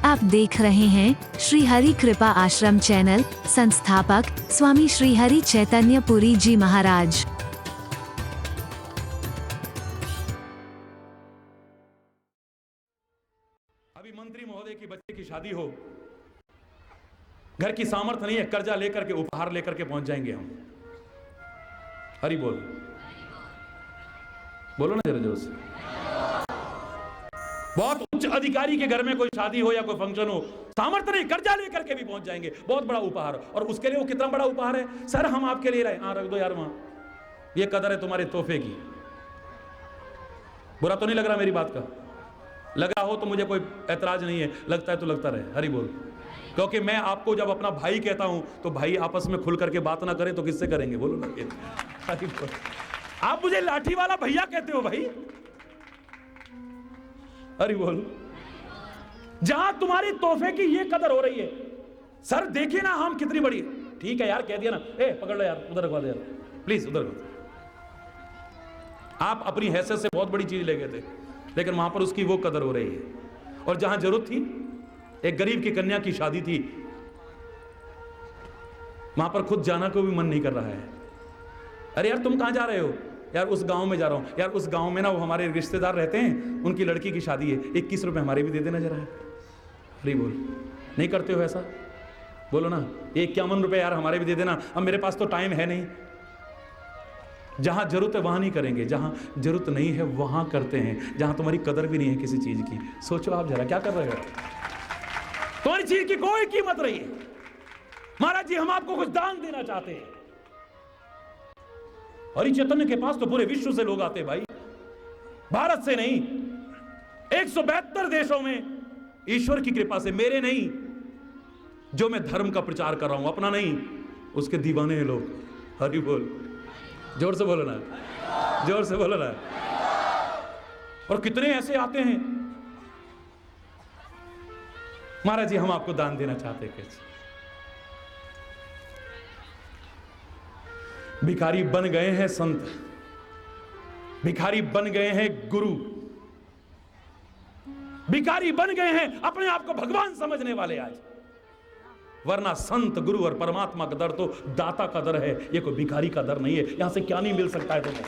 आप देख रहे हैं श्री हरि कृपा आश्रम चैनल। संस्थापक स्वामी श्री हरि चैतन्य पुरी जी महाराज। अभी मंत्री महोदय की बच्चे की शादी हो, घर की सामर्थ्य नहीं है, कर्जा लेकर के उपहार लेकर के पहुंच जाएंगे हम। हरि बोल, बोलो ना जरा जोर से। बहुत उच्च अधिकारी के घर में कोई शादी हो या कोई फंक्शन हो, सामर्थ्य नहीं, कर्जा लेकर के भी पहुंच जाएंगे, बहुत बड़ा उपहार। और उसके लिए वो कितना बड़ा उपहार है, सर हम आपके लिए लाए। हाँ रख दो यार वहां, ये कदर है तुम्हारे तोहफे की। बुरा तो नहीं लग रहा मेरी बात का? लगा हो तो मुझे कोई ऐतराज नहीं है, लगता है तो लगता रहे। हरि बोल। क्योंकि मैं आपको जब अपना भाई कहता हूं तो भाई आपस में खुल करके बात ना करें तो किससे करेंगे, बोलो ना। हरि बोल। आप मुझे लाठी वाला भैया कहते हो भाई, हरि बोल। जहां तुम्हारी तोहफे की ये कदर हो रही है, सर देखिए ना हम कितनी बड़ी। ठीक है यार, कह दिया ना, ए पकड़ लो यार, उधर रखवा दे यार प्लीज, उधर। आप अपनी हैसियत से बहुत बड़ी चीज ले गए थे, लेकिन वहां पर उसकी वो कदर हो रही है। और जहां जरूरत थी, एक गरीब की कन्या की शादी थी, वहां पर खुद जाना को भी मन नहीं कर रहा है। अरे यार तुम कहां जा रहे हो? यार उस गांव में जा रहा हूं। यार उस गांव में ना वो हमारे रिश्तेदार रहते हैं, उनकी लड़की की शादी है, 21 रुपए हमारे भी दे देना जरा। अरे बोल, नहीं करते हो ऐसा? बोलो ना, 51 रुपए यार हमारे भी दे देना, अब मेरे पास तो टाइम है नहीं। जहां जरूरत है वहां नहीं करेंगे, जहां जरूरत नहीं है वहां करते हैं, जहां तुम्हारी कदर भी नहीं है किसी चीज की। सोचो आप जरा, क्या कर रहे हो? तुम्हारी चीज की कोई कीमत नहीं है। महाराज जी हम आपको कुछ दान देना चाहते हैं। हरि चैतन्य के पास तो पूरे विश्व से लोग आते हैं भाई, भारत से नहीं, 172 देशों में। ईश्वर की कृपा से, मेरे नहीं, जो मैं धर्म का प्रचार कर रहा हूं, अपना नहीं, उसके दीवाने हैं लोग। हरि बोल, जोर से बोलो ना, जोर से बोलो ना। और कितने ऐसे आते हैं। महाराज जी हम आपको दान देना चाहते हैं। कैसे? भिखारी बन गए हैं संत, भिखारी बन गए हैं गुरु, भिखारी बन गए हैं अपने आप को भगवान समझने वाले आज। वरना संत, गुरु और परमात्मा का दर तो दाता का दर है, ये कोई भिखारी का दर नहीं है। यहां से क्या नहीं मिल सकता है तुम्हें?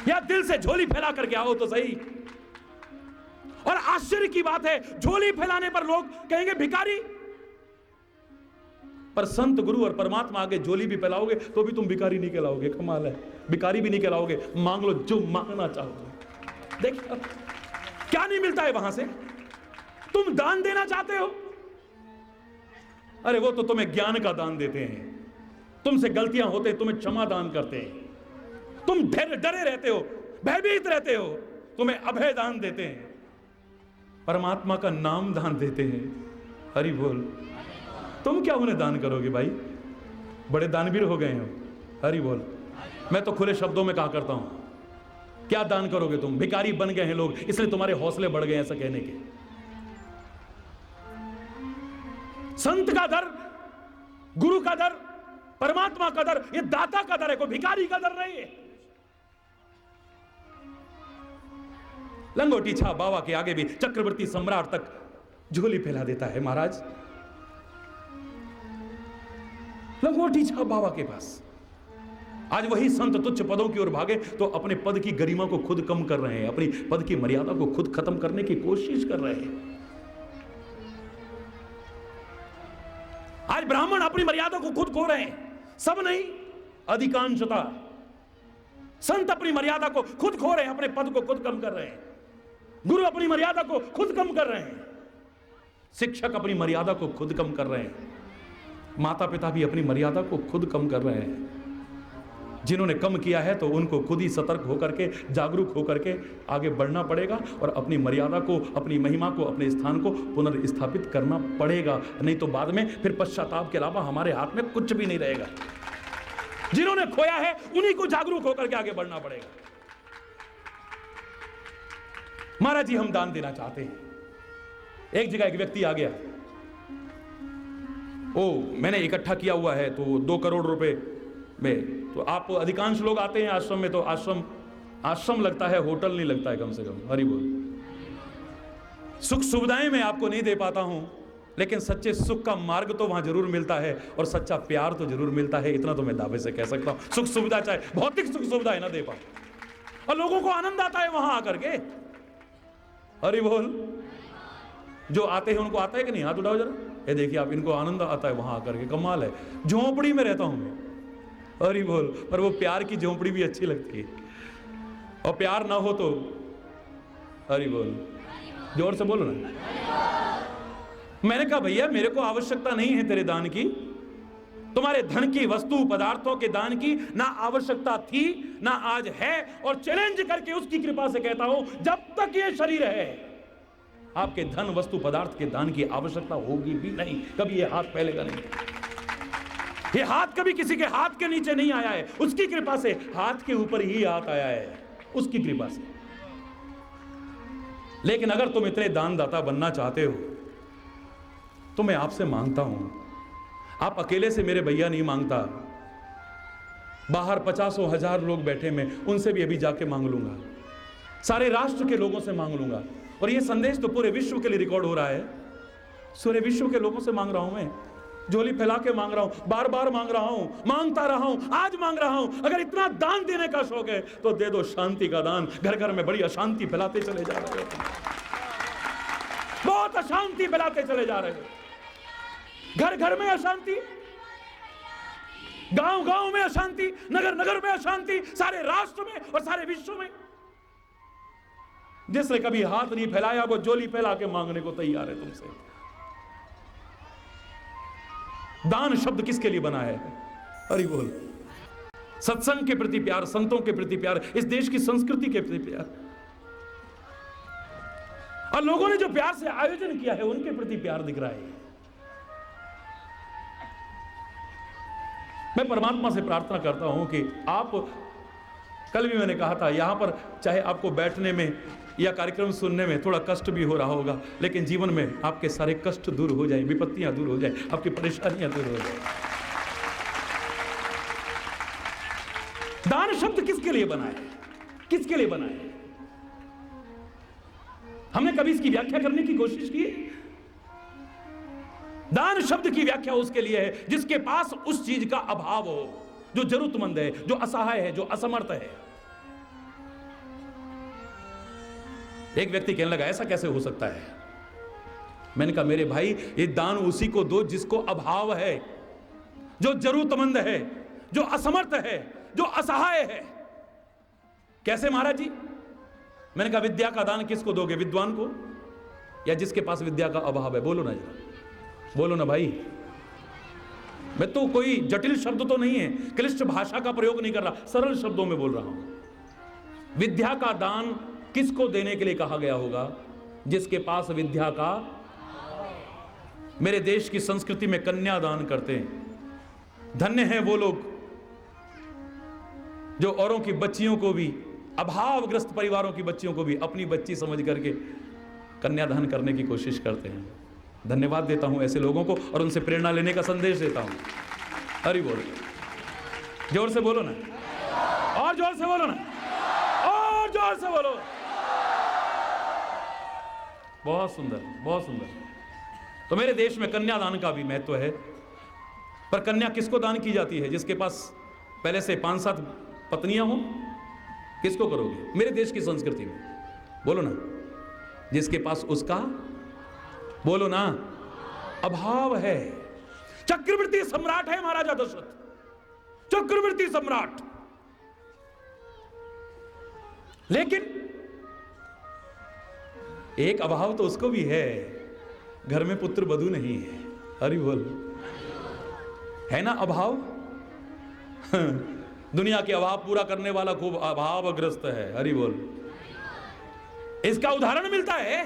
या दिल से झोली फैला करके आओ तो सही। और आश्चर्य की बात है, झोली फैलाने पर लोग कहेंगे भिखारी, पर संत, गुरु और परमात्मा आगे झोली भी फैलाओगे तो भी तुम भिखारी नहीं कहलाओगे। कमाल है, भिखारी भी नहीं कहलाओगे। मांग लो जो मांगना चाहो। देखिए क्या नहीं मिलता है वहां से। तुम दान देना चाहते हो, अरे वो तो तुम्हें ज्ञान का दान देते हैं, तुमसे गलतियां होते हैं तुम्हें क्षमा दान करते हैं। तुम डरे रहते हो, भयभीत रहते हो, तुम्हें अभय दान देते हैं, परमात्मा का नाम दान देते हैं। हरि बोल। तुम क्या उन्हें दान करोगे भाई? बड़े दानवीर हो गए हो। हरि बोल। मैं तो खुले शब्दों में कहा करता हूं, क्या दान करोगे तुम? भिखारी बन गए हैं लोग, इसलिए तुम्हारे हौसले बढ़ गए ऐसा कहने के। संत का दर, गुरु का दर, परमात्मा का दर, ये दाता का दर है, कोई भिखारी का दर नहीं है। लंगोटी छाप बाबा के आगे भी चक्रवर्ती सम्राट तक झोली फैला देता है महाराज। लंगोटी छाप बाबा के पास। आज वही संत तुच्छ पदों की ओर भागे तो अपने पद की गरिमा को खुद कम कर रहे हैं, अपनी पद की मर्यादा को खुद खत्म करने की कोशिश कर रहे हैं। आज ब्राह्मण अपनी मर्यादा को खुद खो रहे हैं, सब नहीं, अधिकांशता। संत अपनी मर्यादा को खुद खो रहे हैं, अपने पद को खुद कम कर रहे हैं। गुरु अपनी मर्यादा को खुद कम कर रहे हैं, शिक्षक अपनी मर्यादा को खुद कम कर रहे हैं, माता पिता भी अपनी मर्यादा को खुद कम कर रहे हैं। जिन्होंने कम किया है तो उनको खुद ही सतर्क होकर के, जागरूक होकर के आगे बढ़ना पड़ेगा और अपनी मर्यादा को, अपनी महिमा को, अपने स्थान को पुनर्स्थापित करना पड़ेगा। नहीं तो बाद में फिर पश्चाताप के अलावा हमारे हाथ में कुछ भी नहीं रहेगा। जिन्होंने खोया है उन्हीं को जागरूक होकर के आगे बढ़ना पड़ेगा। महाराज जी हम दान देना चाहते हैं। एक जगह एक व्यक्ति आ गया, मैंने इकट्ठा किया हुआ है तो 2 करोड़ रुपए में, तो आप अधिकांश लोग आते हैं आश्रम में, तो आश्रम लगता है, होटल नहीं लगता है कम से कम। हरि बोल। सुख सुविधाएं मैं आपको नहीं दे पाता हूं, लेकिन सच्चे सुख का मार्ग तो वहां जरूर मिलता है और सच्चा प्यार तो जरूर मिलता है। इतना तो मैं दावे से कह सकता हूं। सुख सुविधा चाहे भौतिक सुख सुविधा है ना दे पाओ, और लोगों को आनंद आता है वहां आकर के। हरि बोल। जो आते हैं उनको आता है कि नहीं? हाथ उठाओ जरा। ये देखिए आप, इनको आनंद आता है वहां आकर के। कमाल है। झोंपड़ी में रहता हूं मैं, हरि बोल, पर वो प्यार की झोंपड़ी भी अच्छी लगती है। और प्यार ना हो तो हरि बोल, जोर से बोलो ना। मैंने कहा भैया मेरे को आवश्यकता नहीं है तेरे दान की, तुम्हारे धन की, वस्तु पदार्थों के दान की ना आवश्यकता थी ना आज है। और चैलेंज करके उसकी कृपा से कहता हूं, जब तक ये शरीर है आपके धन वस्तु पदार्थ के दान की आवश्यकता होगी भी नहीं। कभी ये हाथ फैलेगा नहीं। ये हाथ कभी किसी के हाथ के नीचे नहीं आया है, उसकी कृपा से हाथ के ऊपर ही हाथ आया है, उसकी कृपा से। लेकिन अगर तुम इतने दानदाता बनना चाहते हो तो मैं आपसे मांगता हूं, आप अकेले से मेरे भैया नहीं मांगता, बाहर 50,000 लोग बैठे, मैं उनसे भी अभी जाके मांग लूंगा, सारे राष्ट्र के लोगों से मांग लूंगा। और ये संदेश तो पूरे विश्व के लिए रिकॉर्ड हो रहा है। पूरे विश्व के लोगों से मांग रहा हूं मैं, झोली फैला के मांग रहा हूं, बार बार मांग रहा हूं, मांगता रहा हूं, आज मांग रहा हूं। अगर इतना दान देने का शौक है तो दे दो शांति का दान। घर घर में बड़ी अशांति फैलाते चले जा रहे हो, बहुत अशांति फैलाते चले जा रहे हो। घर घर में अशांति, गांव गांव में अशांति, नगर नगर में अशांति, सारे राष्ट्र में और सारे विश्व में। जिसने कभी हाथ नहीं फैलाया वो झोली फैला के मांगने को तैयार है तुमसे। दान शब्द किसके लिए बना है? हरि बोल। सत्संग के प्रति प्यार, संतों के प्रति प्यार, इस देश की संस्कृति के प्रति प्यार, और लोगों ने जो प्यार से आयोजन किया है उनके प्रति प्यार दिख रहा है। मैं परमात्मा से प्रार्थना करता हूं कि आप, कल भी मैंने कहा था, यहां पर चाहे आपको बैठने में या कार्यक्रम सुनने में थोड़ा कष्ट भी हो रहा होगा, लेकिन जीवन में आपके सारे कष्ट दूर हो जाएं, विपत्तियां दूर हो जाएं, आपकी परेशानियां दूर हो जाएं। दान शब्द किसके लिए बना है? किसके लिए बना है? हमने कभी इसकी व्याख्या करने की कोशिश की? दान शब्द की व्याख्या उसके लिए है जिसके पास उस चीज का अभाव हो, जो जरूरतमंद है, जो असहाय है, जो असमर्थ है। एक व्यक्ति कहने लगा ऐसा कैसे हो सकता है? मैंने कहा मेरे भाई, ये दान उसी को दो जिसको अभाव है, जो जरूरतमंद है, जो असमर्थ है, जो असहाय है। कैसे महाराज जी? मैंने कहा विद्या का दान किसको दोगे? विद्वान को या जिसके पास विद्या का अभाव है? बोलो ना जरा, बोलो ना भाई। मैं तो कोई जटिल शब्द तो नहीं है, क्लिष्ट भाषा का प्रयोग नहीं कर रहा, सरल शब्दों में बोल रहा हूं। विद्या का दान किसको देने के लिए कहा गया होगा? जिसके पास विद्या का। मेरे देश की संस्कृति में कन्यादान करते हैं। धन्य हैं वो लोग जो औरों की बच्चियों को भी, अभावग्रस्त परिवारों की बच्चियों को भी अपनी बच्ची समझ करके कन्यादान करने की कोशिश करते हैं। धन्यवाद देता हूं ऐसे लोगों को और उनसे प्रेरणा लेने का संदेश देता हूं। हरि बोल। जोर से बोलो ना, और जोर से बोलो ना, और जोर से बोलो। बहुत सुंदर, बहुत सुंदर। तो मेरे देश में कन्यादान का भी महत्व है। पर कन्या किसको दान की जाती है? जिसके पास पहले से 5-7 पत्नियां हों। किसको करोगे? मेरे देश की संस्कृति में बोलो ना, जिसके पास उसका, बोलो ना, अभाव है। चक्रवर्ती सम्राट है महाराजा दशरथ, चक्रवर्ती सम्राट, लेकिन एक अभाव तो उसको भी है, घर में पुत्र वधू नहीं है। हरि बोल। है ना अभाव? दुनिया के अभाव पूरा करने वाला खूब अभावग्रस्त है। हरि बोल। इसका उदाहरण मिलता है।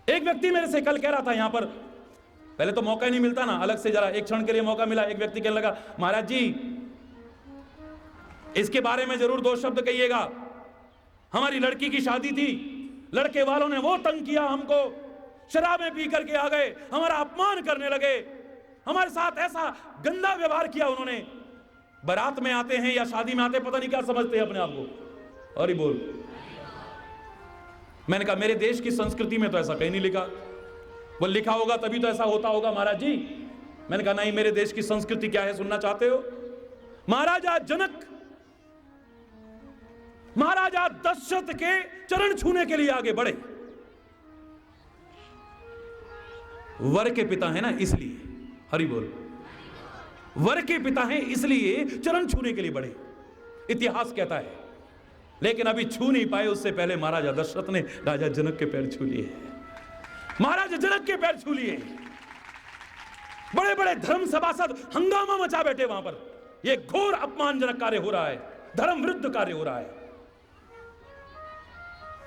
एक व्यक्ति मेरे से कल कह रहा था यहां पर, पहले तो मौका ही नहीं मिलता ना, अलग से जरा एक क्षण के लिए मौका मिला। एक व्यक्ति कहने लगा महाराज जी इसके बारे में जरूर 2 शब्द कहिएगा। हमारी लड़की की शादी थी, लड़के वालों ने वो तंग किया हमको, शराबें पी करके आ गए, हमारा अपमान करने लगे, हमारे साथ ऐसा गंदा व्यवहार किया उन्होंने। बारात में आते हैं या शादी में आते हैं, पता नहीं क्या समझते हैं अपने आप को। और ही बोल। मैंने कहा मेरे देश की संस्कृति में तो ऐसा कहीं नहीं लिखा। वो लिखा होगा तभी तो ऐसा होता होगा महाराज जी। मैंने कहा नहीं, मेरे देश की संस्कृति क्या है सुनना चाहते हो? महाराजा जनक महाराजा दशरथ के चरण छूने के लिए आगे बढ़े। वर के पिता है ना, इसलिए, हरि बोल, वर के पिता हैं इसलिए चरण छूने के लिए बढ़े, इतिहास कहता है। लेकिन अभी छू नहीं पाए, उससे पहले महाराजा दशरथ ने राजा जनक के पैर छू लिए। महाराजा जनक के पैर छू लिए। बड़े बड़े धर्म सभासद हंगामा मचा बैठे वहां पर। यह घोर अपमानजनक कार्य हो रहा है, धर्म विरुद्ध कार्य हो रहा है।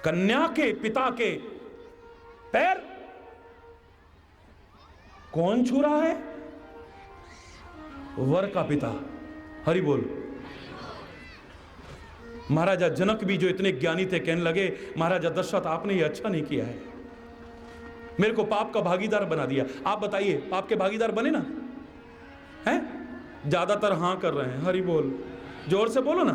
कन्या के पिता के पैर कौन छू रहा है? वर का पिता। हरि बोल। महाराजा जनक भी जो इतने ज्ञानी थे कहने लगे महाराजा दशरथ आपने ये अच्छा नहीं किया है, मेरे को पाप का भागीदार बना दिया। आप बताइए पाप के भागीदार बने ना? हैं? ज्यादातर हां कर रहे हैं। हरि बोल, जोर से बोलो ना।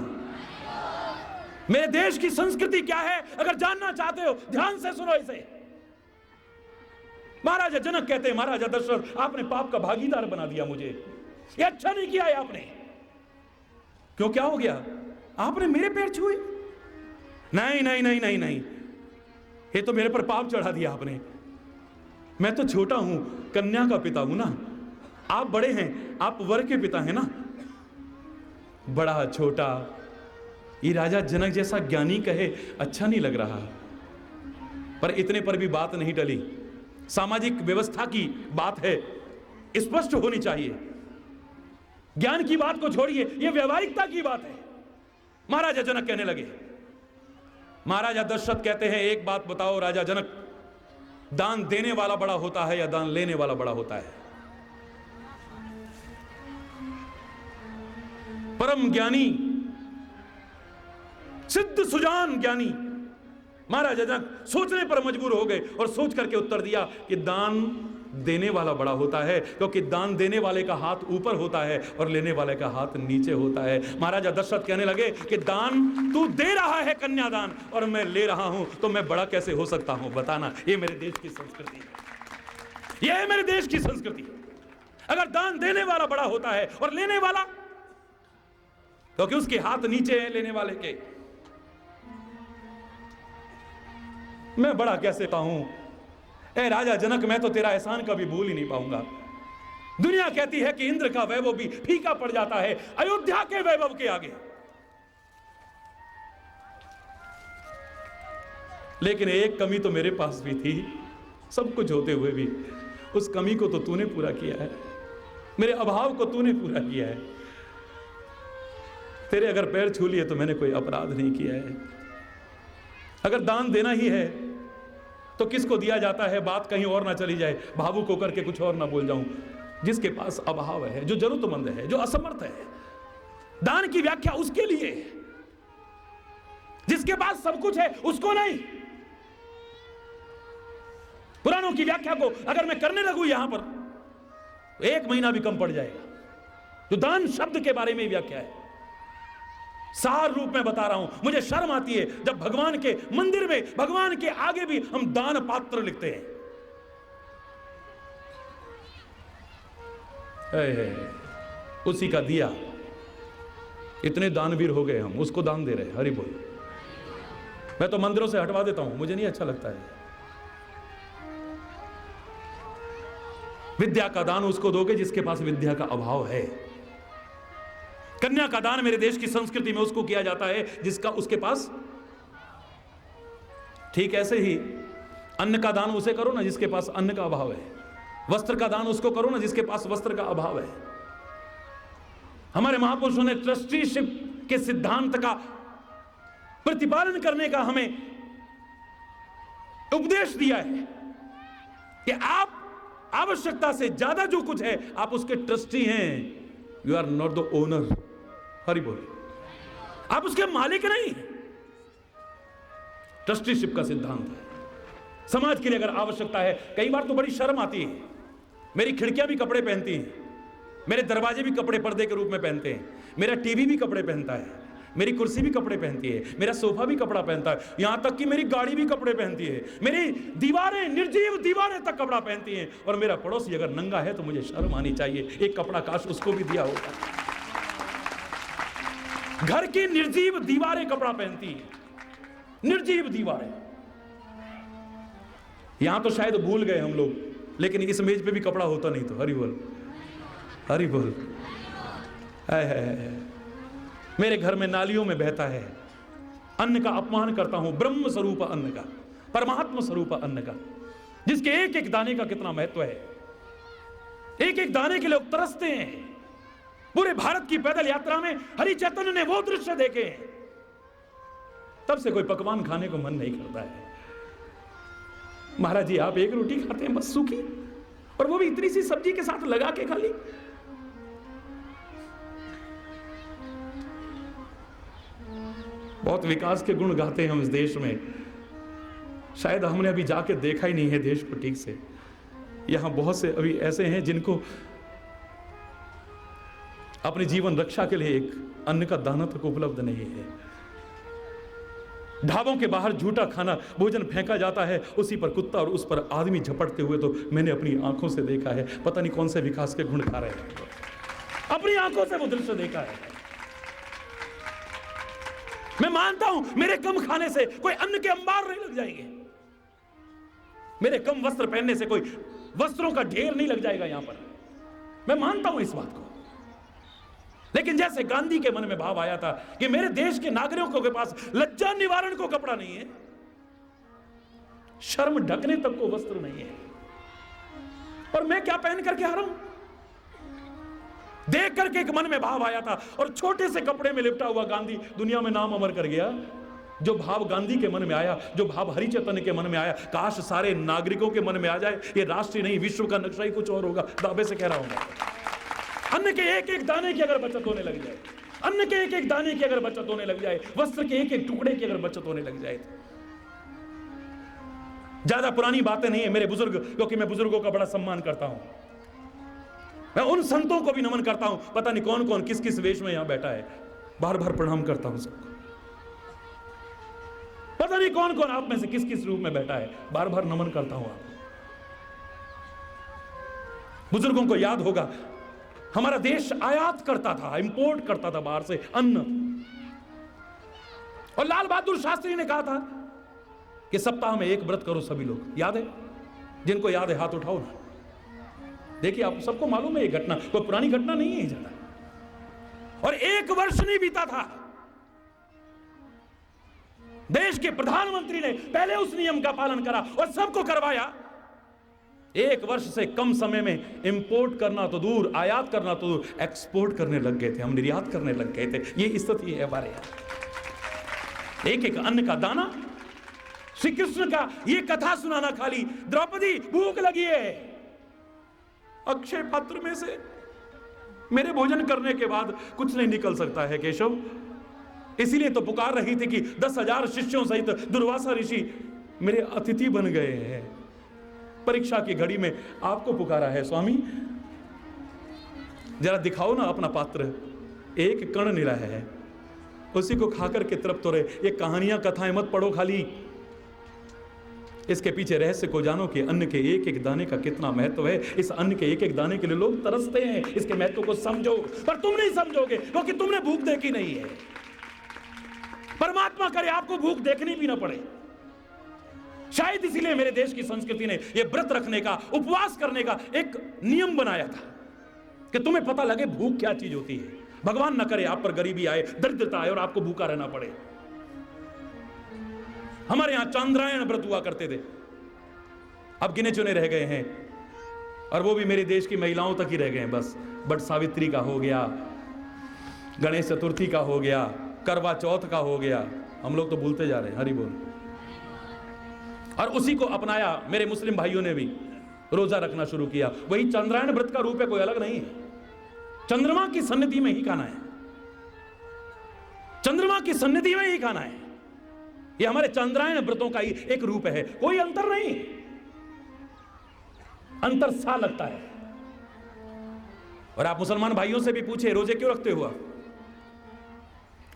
मेरे देश की संस्कृति क्या है अगर जानना चाहते हो ध्यान से सुनो इसे। महाराजा जनक कहते हैं महाराजा दशरथ आपने पाप का भागीदार बना दिया मुझे, ये अच्छा नहीं किया है आपने। क्यों, क्या हो गया? आपने मेरे पैर छुए? नहीं नहीं नहीं नहीं नहीं, ये तो मेरे पर पाप चढ़ा दिया आपने। मैं तो छोटा हूं, कन्या का पिता हूं ना, आप बड़े हैं, आप वर के पिता हैं ना। बड़ा छोटा, ये राजा जनक जैसा ज्ञानी कहे अच्छा नहीं लग रहा। पर इतने पर भी बात नहीं टली। सामाजिक व्यवस्था की बात है, स्पष्ट होनी चाहिए। ज्ञान की बात को छोड़िए, यह व्यवहारिकता की बात है। महाराजा जनक कहने लगे, महाराजा दशरथ कहते हैं एक बात बताओ राजा जनक, दान देने वाला बड़ा होता है या दान लेने वाला बड़ा होता है? परम ज्ञानी, सिद्ध सुजान ज्ञानी महाराजा जनक सोचने पर मजबूर हो गए और सोच करके उत्तर दिया कि दान देने वाला बड़ा होता है, क्योंकि दान देने वाले का हाथ ऊपर होता है और लेने वाले का हाथ नीचे होता है। महाराजा दशरथ कहने लगे कि दान तू दे रहा है कन्यादान और मैं ले रहा हूं, तो मैं बड़ा कैसे हो सकता हूं बताना। ये मेरे देश की संस्कृति है, ये है मेरे देश की संस्कृति। अगर दान देने वाला बड़ा होता है और लेने वाला, क्योंकि उसके हाथ नीचे है लेने वाले के, मैं बड़ा कैसे पाऊं? ए राजा जनक, मैं तो तेरा एहसान कभी भूल ही नहीं पाऊंगा। दुनिया कहती है कि इंद्र का वैभव भी फीका पड़ जाता है अयोध्या के वैभव के आगे। लेकिन एक कमी तो मेरे पास भी थी, सब कुछ होते हुए भी उस कमी को तो तूने पूरा किया है, मेरे अभाव को तूने पूरा किया है। तेरे अगर पैर छू लिए तो मैंने कोई अपराध नहीं किया है। अगर दान देना ही है तो किसको दिया जाता है, बात कहीं और ना चली जाए, भावुक होकर के कुछ और ना बोल जाऊं। जिसके पास अभाव है, जो जरूरतमंद है, जो असमर्थ है, दान की व्याख्या उसके लिए। जिसके पास सब कुछ है उसको नहीं। पुराणों की व्याख्या को अगर मैं करने लगूं यहां पर तो 1 महीना भी कम पड़ जाएगा। जो दान शब्द के बारे में व्याख्या है, सार रूप में बता रहा हूं। मुझे शर्म आती है जब भगवान के मंदिर में, भगवान के आगे भी हम दान पात्र लिखते हैं। उसी का दिया, इतने दानवीर हो गए हम, उसको दान दे रहे। हरि बोल। मैं तो मंदिरों से हटवा देता हूं, मुझे नहीं अच्छा लगता है। विद्या का दान उसको दोगे जिसके पास विद्या का अभाव है। कन्या का दान मेरे देश की संस्कृति में उसको किया जाता है जिसका उसके पास, ठीक ऐसे ही अन्न का दान उसे करो ना जिसके पास अन्न का अभाव है। वस्त्र का दान उसको करो ना जिसके पास वस्त्र का अभाव है। हमारे महापुरुषों ने ट्रस्टीशिप के सिद्धांत का प्रतिपालन करने का हमें उपदेश दिया है कि आप आवश्यकता से ज्यादा जो कुछ है आप उसके ट्रस्टी हैं। You are not the owner. Hari बोल। आप उसके मालिक नहीं। ट्रस्टीशिप का सिद्धांत है। समाज के लिए अगर आवश्यकता है, कई बार तो बड़ी शर्म आती है, मेरी खिड़कियां भी कपड़े पहनती हैं, मेरे दरवाजे भी कपड़े पर्दे के रूप में पहनते हैं, मेरा टीवी भी कपड़े पहनता है, मेरी कुर्सी भी कपड़े पहनती है, मेरा सोफा भी कपड़ा पहनता है, यहां तक कि मेरी गाड़ी भी कपड़े पहनती है, मेरी दीवारें, निर्जीव दीवारें तक कपड़ा पहनती हैं। और मेरा पड़ोसी अगर नंगा है तो मुझे शर्म आनी चाहिए, एक कपड़ा काश उसको भी दिया होगा। घर की निर्जीव दीवारें कपड़ा पहनती हैं, निर्जीव दीवारें। यहां तो शायद भूल गए हम लोग, लेकिन इस मेज पे भी कपड़ा होता नहीं तो। हरि बोल, हरि बोल। है। मेरे घर में नालियों में बहता है, अन्न का अपमान करता हूं, ब्रह्म स्वरूप अन्न का, परमात्मा स्वरूप अन्न का, जिसके एक एक दाने का कितना महत्व है। एक एक दाने के लोग तरसते हैं। पूरे भारत की पैदल यात्रा में हरि चैतन्य ने वो दृश्य देखे हैं, तब से कोई पकवान खाने को मन नहीं करता है। महाराज जी आप एक रोटी खाते हैं बस सूखी, और वो भी इतनी सी सब्जी के साथ लगा के खाली। बहुत विकास के गुण गाते हैं हम इस देश में, शायद हमने अभी जाके देखा ही नहीं है देश को ठीक से। यहां बहुत से अभी ऐसे हैं जिनको अपने जीवन रक्षा के लिए एक अन्न का दाना तक उपलब्ध नहीं है। ढाबों के बाहर झूठा खाना भोजन फेंका जाता है, उसी पर कुत्ता और उस पर आदमी झपटते हुए तो मैंने अपनी आंखों से देखा है। पता नहीं कौन से विकास के गुण खा रहे हैं, अपनी आंखों से वो दृश्य देखा है। मैं मानता हूं मेरे कम खाने से कोई अन्न के अंबार नहीं लग जाएंगे, मेरे कम वस्त्र पहनने से कोई वस्त्रों का ढेर नहीं लग जाएगा यहां पर, मैं मानता हूं इस बात को। लेकिन जैसे गांधी के मन में भाव आया था कि मेरे देश के नागरिकों के पास लज्जा निवारण को कपड़ा नहीं है, शर्म ढकने तक को वस्त्र नहीं है, और मैं क्या पहन करके आ रहा हूं, देख करके एक मन में भाव आया था। और छोटे से कपड़े में लिपटा हुआ गांधी दुनिया में नाम अमर कर गया। जो भाव गांधी के मन में आया, जो भाव हरि चैतन्य के मन में आया, काश सारे नागरिकों के मन में आ जाए। ये राष्ट्र नहीं विश्व का नक्शा ही कुछ और होगा, दावे से कह रहा हूं। अन्न के एक एक दाने की अगर बचत होने लग जाए, अन्न के एक एक दाने की अगर बचत होने लग जाए, वस्त्र के एक एक टुकड़े की अगर बचत होने लग जाए, ज्यादा पुरानी बातें नहीं है मेरे बुजुर्ग, क्योंकि मैं बुजुर्गों का बड़ा सम्मान करता हूं। मैं उन संतों को भी नमन करता हूं, पता नहीं कौन कौन किस किस वेश में यहां बैठा है, बार बार प्रणाम करता हूं सबको। पता नहीं कौन कौन आप में से किस किस रूप में बैठा है, बार बार नमन करता हूं आपको। बुजुर्गों को याद होगा हमारा देश आयात करता था, इंपोर्ट करता था बाहर से अन्न, और लाल बहादुर शास्त्री ने कहा था कि सप्ताह में एक व्रत करो सभी लोग। याद है? जिनको याद है हाथ उठाओ ना। देखिए आप सबको मालूम है ये घटना, कोई पुरानी घटना नहीं है ज्यादा। और एक वर्ष नहीं बीता था, देश के प्रधानमंत्री ने पहले उस नियम का पालन करा और सबको करवाया। एक वर्ष से कम समय में इंपोर्ट करना तो दूर, आयात करना तो दूर, एक्सपोर्ट करने लग गए थे, हम निर्यात करने लग गए थे। ये स्थिति है हमारे यहां। एक एक अन्न का दाना, श्री कृष्ण का ये कथा सुनाना खाली, द्रौपदी भूख लगी है, अक्षय पात्र में से मेरे भोजन करने के बाद कुछ नहीं निकल सकता है केशव। इसीलिए तो पुकार रही थी कि 10,000 शिष्यों सहित दुर्वासा ऋषि मेरे अतिथि बन गए हैं। परीक्षा की घड़ी में आपको पुकारा है स्वामी, जरा दिखाओ ना अपना पात्र, एक कण निरा है, उसी को खाकर के तृप्त हो रहे। ये कहानियां कथाएं मत पढ़ो खाली, इसके पीछे रहस्य को जानो कि अन्न के एक एक दाने का कितना महत्व है। इस अन्न के एक एक दाने के लिए लोग तरसते हैं, इसके महत्व को समझो। पर तुम नहीं समझोगे क्योंकि तुमने भूख देखी नहीं है। परमात्मा करे आपको भूख देखनी भी ना पड़े। शायद इसीलिए मेरे देश की संस्कृति ने यह व्रत रखने का, उपवास करने का एक नियम बनाया था कि तुम्हें पता लगे भूख क्या चीज होती है। भगवान न करे आप पर गरीबी आए, दरिद्रता आए और आपको भूखा रहना पड़े। हमारे यहां चांद्रायण व्रत हुआ करते थे, अब गिने चुने रह गए हैं, और वो भी मेरे देश की महिलाओं तक ही रह गए हैं बस। बट सावित्री का हो गया, गणेश चतुर्थी का हो गया, करवा चौथ का हो गया, हम लोग तो भूलते जा रहे हैं। हरि बोल। और उसी को अपनाया मेरे मुस्लिम भाइयों ने भी, रोजा रखना शुरू किया। वही चंद्रायण व्रत का रूप है, कोई अलग नहीं है। चंद्रमा की सन्निधि में ही खाना है, चंद्रमा की सन्निधि में ही खाना है। ये हमारे चंद्रायण व्रतों का ही एक रूप है, कोई अंतर नहीं। अंतर सा लगता है। और आप मुसलमान भाइयों से भी पूछे रोजे क्यों रखते हो,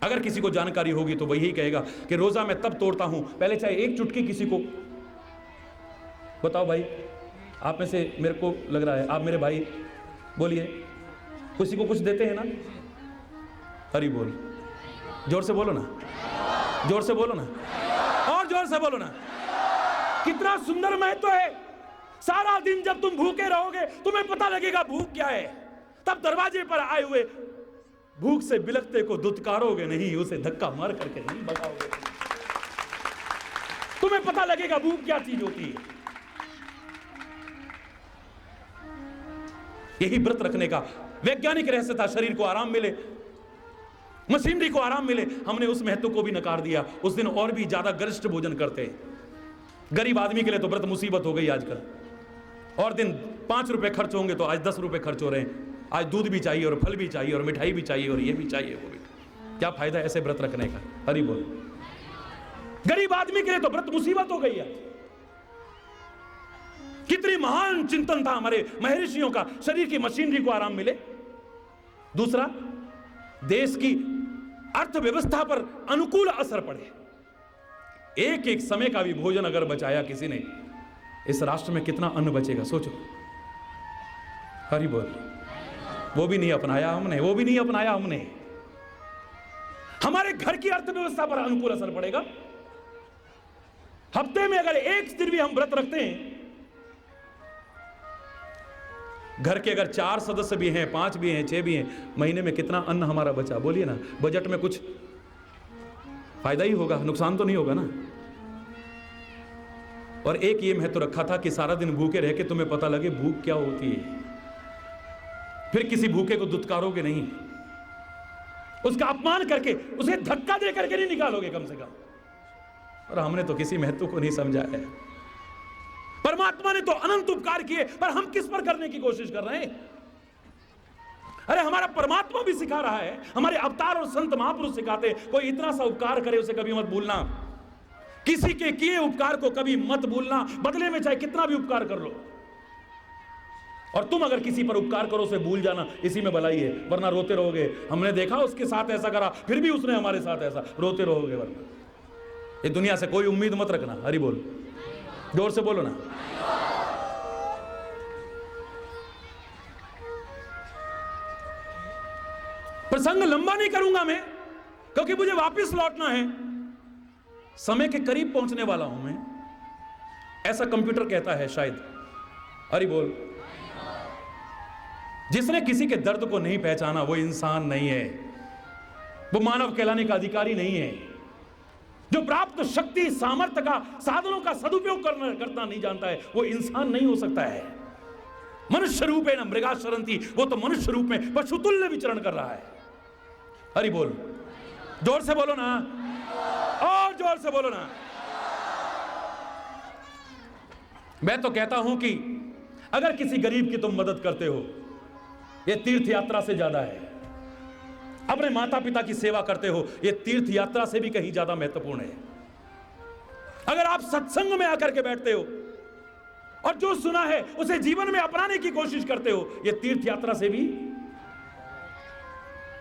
अगर किसी को जानकारी होगी तो वही कहेगा कि रोजा मैं तब तोड़ता हूं, पहले चाहे एक चुटकी किसी को बताओ। भाई आप में से मेरे को लग रहा है आप मेरे भाई, बोलिए, किसी को कुछ देते हैं ना? हरी बोल, जोर से बोलो ना, जोर से बोलो ना, और जोर से बोलो ना। कितना सुंदर महत्व है। सारा दिन जब तुम भूखे रहोगे तुम्हें पता लगेगा भूख क्या है। तब दरवाजे पर आए हुए भूख से बिलखते को दुत्कारोगे नहीं, उसे धक्का मार करके नहीं भगाओगे। तुम्हें पता लगेगा भूख क्या चीज होती है। यही व्रत रखने का वैज्ञानिक रहस्य था, शरीर को आराम मिले, मशीनरी को आराम मिले। हमने उस महत्व को भी नकार दिया। उस दिन और भी ज्यादा गरिष्ठ भोजन करते हैं। गरीब आदमी के लिए तो व्रत मुसीबत हो गई आजकल। और दिन 5 रुपए खर्च होंगे तो आज 10 रुपए खर्च हो रहे हैं। आज दूध भी चाहिए और फल भी चाहिए और मिठाई भी चाहिए और ये भी चाहिए वो भी। क्या फायदा ऐसे व्रत रखने का? हरि बोल। गरीब आदमी के लिए तो व्रत मुसीबत हो गई है। कितनी महान चिंतन था हमारे महर्षियों का, शरीर की मशीनरी को आराम मिले। दूसरा, देश की अर्थव्यवस्था पर अनुकूल असर पड़े। एक एक समय का भी भोजन अगर बचाया किसी ने, इस राष्ट्र में कितना अन्न बचेगा सोचो। हरि बोल। वो भी नहीं अपनाया हमने, वो भी नहीं अपनाया हमने। हमारे घर की अर्थव्यवस्था पर अनुकूल असर पड़ेगा। हफ्ते में अगर एक दिन भी हम व्रत रखते हैं, घर के अगर 4 सदस्य भी हैं, 5 भी हैं, 6 भी हैं, महीने में कितना अन्न हमारा बचा? बोलिए ना। बजट में कुछ फायदा ही होगा, नुकसान तो नहीं होगा ना। और एक ये महत्व रखा था कि सारा दिन भूखे रह के तुम्हें पता लगे भूख क्या होती है। फिर किसी भूखे को दुत्कारोगे नहीं, उसका अपमान करके, उसे धक्का दे करके नहीं निकालोगे कम से कम। और हमने तो किसी महत्व को नहीं समझा है। परमात्मा ने तो अनंत उपकार किए, पर हम किस पर करने की कोशिश कर रहे हैं? अरे हमारा परमात्मा भी सिखा रहा है, हमारे अवतार और संत महापुरुष सिखाते, कोई इतना सा उपकार करे उसे कभी मत भूलना। किसी के किए उपकार को कभी मत भूलना, बदले में चाहे कितना भी उपकार कर लो। और तुम अगर किसी पर उपकार करो उसे भूल जाना, इसी में भलाई है, वरना रोते रहोगे। हमने देखा उसके साथ ऐसा करा, फिर भी उसने हमारे साथ ऐसा, रोते रहोगे। वरना ये दुनिया से कोई उम्मीद मत रखना। हरि बोल, जोर से बोलो ना। प्रसंग लंबा नहीं करूंगा मैं, क्योंकि मुझे वापस लौटना है। समय के करीब पहुंचने वाला हूं मैं, ऐसा कंप्यूटर कहता है शायद। हरि बोल। जिसने किसी के दर्द को नहीं पहचाना वो इंसान नहीं है, वो मानव कहलाने का अधिकारी नहीं है। जो प्राप्त शक्ति सामर्थ्य का, साधनों का सदुपयोग करना नहीं जानता है, वो इंसान नहीं हो सकता है। मनुष्य रूप है ना मृगा शरंती, वो तो मनुष्य रूप में पशुतुल्य विचरण कर रहा है। हरि बोल। जोर से बोलो ना, और जोर से बोलो ना। मैं तो कहता हूं कि अगर किसी गरीब की तुम मदद करते हो, यह तीर्थ यात्रा से ज्यादा है। अपने माता पिता की सेवा करते हो, यह तीर्थ यात्रा से भी कहीं ज्यादा महत्वपूर्ण है। अगर आप सत्संग में आकर के बैठते हो और जो सुना है उसे जीवन में अपनाने की कोशिश करते हो, यह तीर्थ यात्रा से भी।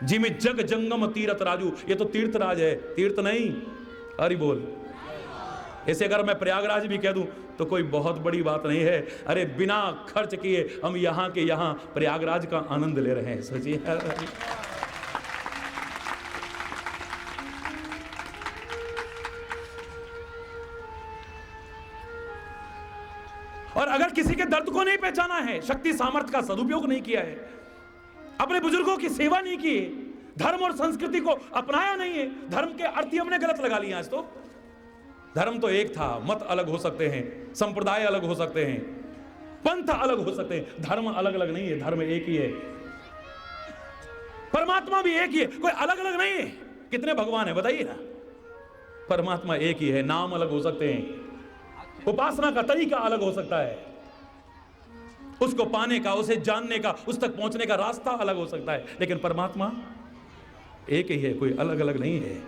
जिमित जग जंगम तीर्थ राजू, ये तो तीर्थ राज है, तीर्थ नहीं। हरि बोल। ऐसे अगर मैं प्रयागराज भी कह दूं तो कोई बहुत बड़ी बात नहीं है। अरे बिना खर्च किए हम यहां के यहां प्रयागराज का आनंद ले रहे हैं। सोचिए। और अगर किसी के दर्द को नहीं पहचाना है, शक्ति सामर्थ्य का सदुपयोग नहीं किया है, अपने बुजुर्गों की सेवा नहीं की, धर्म और संस्कृति को अपनाया नहीं है, धर्म के अर्थ हमने गलत लगा लिए। आज तो धर्म तो एक था, मत अलग हो सकते हैं, संप्रदाय अलग हो सकते हैं, पंथ अलग हो सकते हैं, धर्म अलग अलग नहीं है। धर्म एक ही है, परमात्मा भी एक ही है, कोई अलग अलग नहीं है। कितने भगवान है बताइए ना? परमात्मा एक ही है, नाम अलग हो सकते हैं, उपासना का तरीका अलग हो सकता है, उसको पाने का, उसे जानने का, उस तक पहुंचने का रास्ता अलग हो सकता है, लेकिन परमात्मा एक ही है, कोई अलग अलग नहीं है।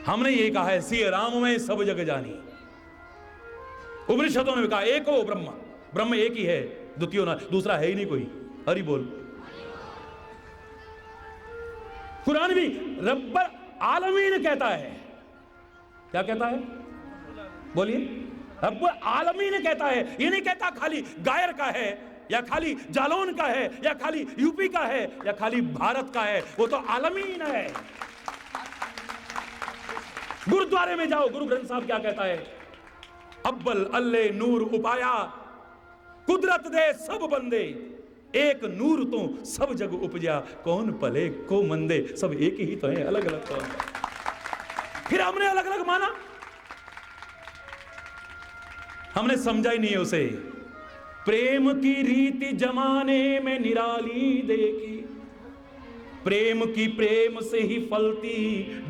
हमने ये कहा है, सिय राम में सब जग जानी। उपनिषदों ने कहा एक हो ब्रह्म, ब्रह्म एक ही है, द्वितीय ना, दूसरा है ही नहीं कोई। हरि बोल। कुरान भी आलमीन कहता है। क्या कहता है? बोलिए। रब्बुल आलमीन कहता है। ये नहीं कहता खाली गायर का है, या खाली जालौन का है, या खाली यूपी का है, या खाली भारत का है। वो तो आलमीन है। गुरुद्वारे में जाओ, गुरु ग्रंथ साहब क्या कहता है? अव्वल अल्ले नूर उपाया, कुदरत दे सब बंदे, एक नूर तो सब जग उपजा, कौन पले को मंदे। सब एक ही तो है, अलग अलग तो है। फिर हमने अलग अलग माना, हमने समझा ही नहीं उसे। प्रेम की रीति जमाने में निराली देखी, प्रेम की प्रेम से ही फलती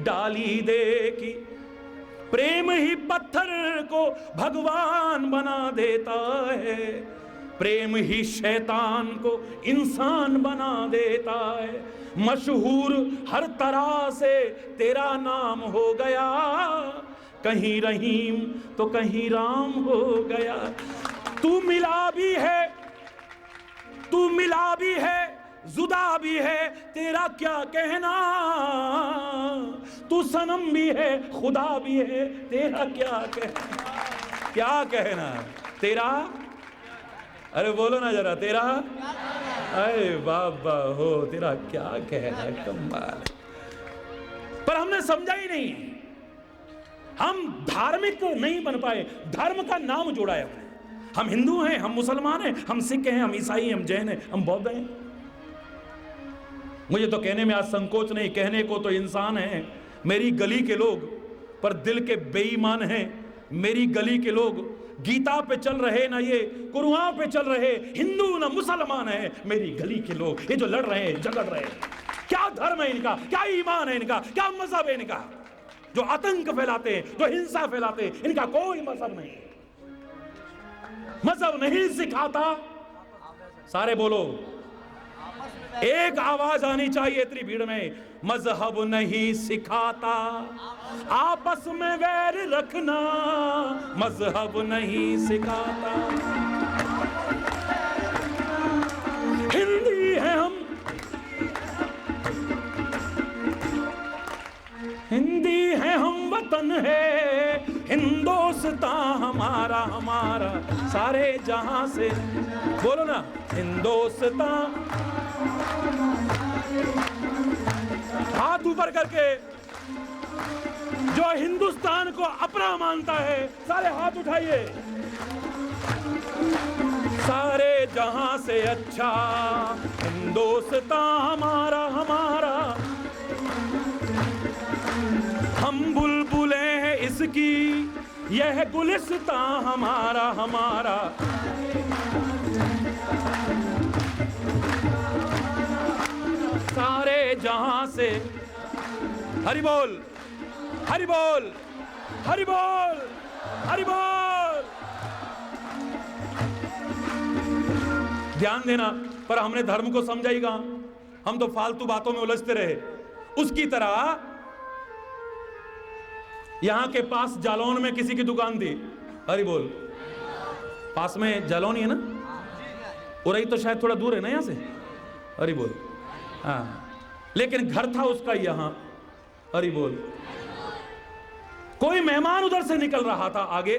डाली देखी, प्रेम ही पत्थर को भगवान बना देता है, प्रेम ही शैतान को इंसान बना देता है। मशहूर हर तरह से तेरा नाम हो गया, कहीं रहीम तो कहीं राम हो गया। तू मिला भी है, तू मिला भी है, जुदा भी है, तेरा क्या कहना। तू सनम भी है, खुदा भी है, तेरा क्या कहना। क्या कहना तेरा? अरे बोलो ना जरा, तेरा? अरे बाबा हो, तेरा क्या कहना। कमाल। पर हमने समझा ही नहीं, हम धार्मिक नहीं बन पाए। धर्म का नाम जोड़ा है हमने। हम हिंदू हैं, हम मुसलमान हैं, हम सिख हैं, हम ईसाई हैं, हम जैन हैं, हम बौद्ध हैं। मुझे तो कहने में आज संकोच नहीं, कहने को तो इंसान है। मेरी गली के लोग पर दिल के बेईमान हैं। मेरी गली के लोग गीता पे चल रहे ना, ये कुरान पे चल रहे, हिंदू ना मुसलमान है। मेरी गली के लोग ये जो लड़ रहे हैं, झगड़ रहे हैं, क्या धर्म है इनका, क्या ईमान है इनका, क्या मजहब है इनका? जो आतंक फैलाते हैं, जो हिंसा फैलाते हैं, इनका कोई मजहब नहीं। मजहब नहीं सिखाता। सारे बोलो, एक आवाज आनी चाहिए इतनी भीड़ में। मजहब नहीं सिखाता आपस में वैर रखना, मजहब नहीं सिखाता। हिंदी है हम, हिंदी है हम, वतन है हिंदोस्तां हमारा, हमारा सारे जहां से। बोलो ना, हिंदोस्तां। हाथ ऊपर करके जो हिंदुस्तान को अपना मानता है, सारे हाथ उठाइए। सारे जहां से अच्छा हिंदुस्तां हमारा, हमारा। हम बुलबुलें हैं इसकी, यह गुलिस्तां हमारा, हमारा। सारे जहां से हरि बोल, हरि बोल, हरि बोल, हरि बोल। ध्यान देना, पर हमने धर्म को समझा ही कहां। हम तो फालतू बातों में उलझते रहे। उसकी तरह यहां के पास जालौन में किसी की दुकान थी, हरि बोल, पास में जालौन ही है ना, उरई तो शायद थोड़ा दूर है ना यहां से, हरि बोल। हाँ, लेकिन घर था उसका यहां, हरि बोल। कोई मेहमान उधर से निकल रहा था, आगे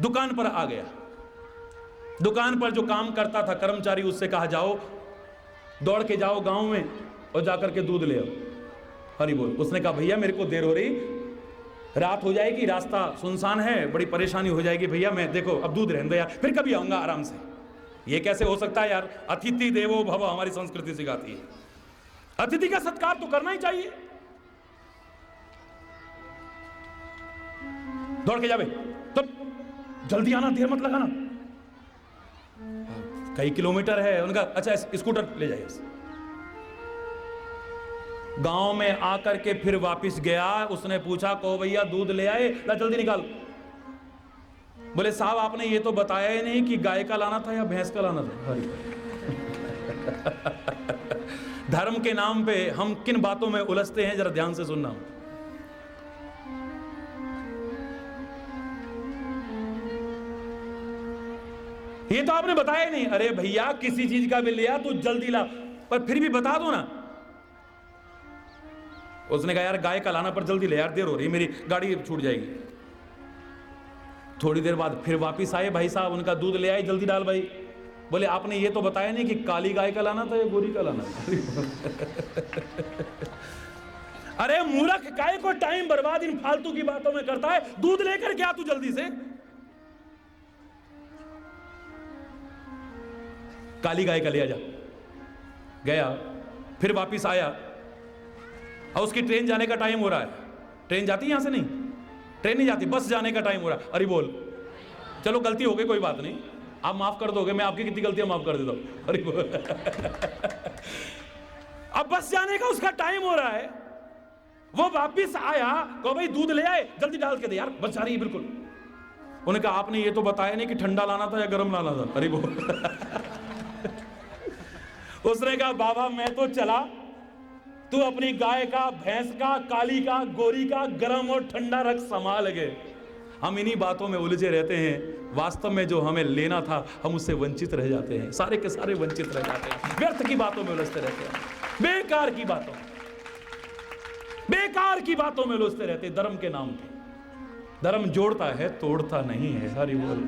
दुकान पर आ गया। दुकान पर जो काम करता था कर्मचारी, उससे कहा जाओ, दौड़ के जाओ गांव में और जाकर के दूध ले आओ, हरि बोल। उसने कहा भैया मेरे को देर हो रही, रात हो जाएगी, रास्ता सुनसान है, बड़ी परेशानी हो जाएगी भैया, मैं देखो अब दूध रहने दो यार, फिर कभी आऊंगा आराम से। ये कैसे हो सकता है यार? अतिथि देवो भव हमारी संस्कृति सिखाती है। अतिथि का सत्कार तो करना ही चाहिए। दौड़ के जावे तो जल्दी आना, देर मत लगाना, कई किलोमीटर है। उनका अच्छा स्कूटर ले जाइए। गांव में आकर के फिर वापस गया। उसने पूछा को भैया दूध ले आए? ला जल्दी निकाल। बोले साहब आपने ये तो बताया ही नहीं कि गाय का लाना था या भैंस का लाना था। धर्म के नाम पे हम किन बातों में उलझते हैं, जरा ध्यान से सुनना। ये तो आपने बताया ही नहीं। अरे भैया किसी चीज का बिल लिया तो जल्दी ला, पर फिर भी बता दो ना। उसने कहा यार गाय का लाना पर जल्दी ले यार, देर हो रही है, मेरी गाड़ी छूट जाएगी। थोड़ी देर बाद फिर वापिस आए भाई साहब, उनका दूध ले आए, जल्दी डाल भाई। बोले आपने ये तो बताया नहीं कि काली गाय का लाना था या गोरी का लाना था। अरे मूर्ख, गाय को टाइम बर्बाद इन फालतू की बातों में करता है, दूध लेकर क्या तू जल्दी से। काली गाय का ले जा, गया, फिर वापिस आया और उसकी ट्रेन जाने का टाइम हो रहा है। ट्रेन जाती है यहां से? नहीं, ट्रेन नहीं जाती, बस जाने का टाइम हो रहा है। अरे बोल, चलो गलती हो गई, कोई बात नहीं, आप माफ कर दोगे, मैं आपकी कितनी गलतियां माफ कर देता हूं। अरे बोल। अब बस जाने का उसका टाइम हो रहा है, वो वापिस आया, कहो भाई दूध ले आए, जल्दी डाल के दे यार, बस जा रही है बिल्कुल। उन्होंने कहा आपने ये तो बताया नहीं कि ठंडा लाना था या गर्म लाना था। अरे बोल। उसने कहा बाबा मैं तो चला, तू अपनी गाय का, भैंस का, काली का, गोरी का गर्म और ठंडा रख, संभाल गए। हम इन्हीं बातों में उलझे रहते हैं, वास्तव में जो हमें लेना था हम उससे वंचित रह जाते हैं, सारे के सारे वंचित रह जाते हैं, व्यर्थ की बातों में उलझते रहते हैं, बेकार की बातों में उलझते रहते हैं। धर्म के नाम पे, धर्म जोड़ता है, तोड़ता नहीं है। हरि बोल।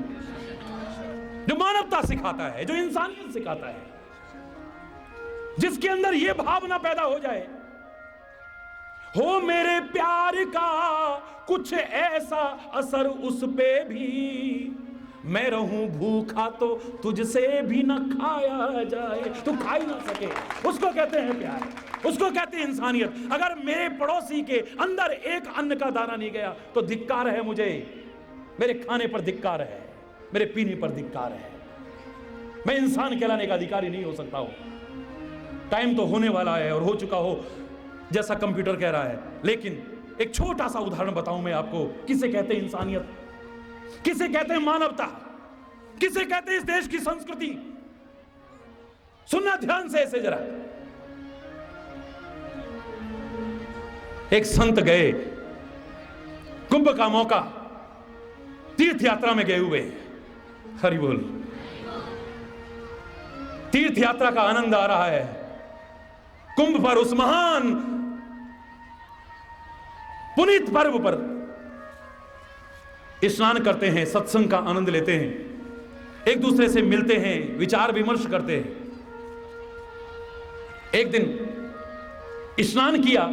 जो मानवता सिखाता है, जो इंसानियत सिखाता है, जिसके अंदर यह भावना पैदा हो जाए, हो मेरे प्यार का कुछ ऐसा असर उस पे भी, मैं रहूं भूखा तो तुझसे भी न खाया जाए, तू खा ही ना सके, उसको कहते हैं प्यार, उसको कहते हैं इंसानियत। अगर मेरे पड़ोसी के अंदर एक अन्न का दाना नहीं गया तो धिक्कार है मुझे, मेरे खाने पर धिक्कार है, मेरे पीने पर धिक्कार है, मैं इंसान कहलाने का अधिकारी नहीं हो सकता हूं। टाइम तो होने वाला है और हो चुका हो, जैसा कंप्यूटर कह रहा है। लेकिन एक छोटा सा उदाहरण बताऊं मैं आपको, किसे कहते हैं इंसानियत, किसे कहते हैं मानवता, किसे कहते हैं इस देश की संस्कृति। सुनना ध्यान से ऐसे जरा। एक संत गए, कुंभ का मौका, तीर्थ यात्रा में गए हुए, हरि बोल, तीर्थ यात्रा का आनंद आ रहा है। कुंभ पर, उस महान पुनीत पर्व पर स्नान करते हैं, सत्संग का आनंद लेते हैं, एक दूसरे से मिलते हैं, विचार विमर्श करते हैं। एक दिन स्नान किया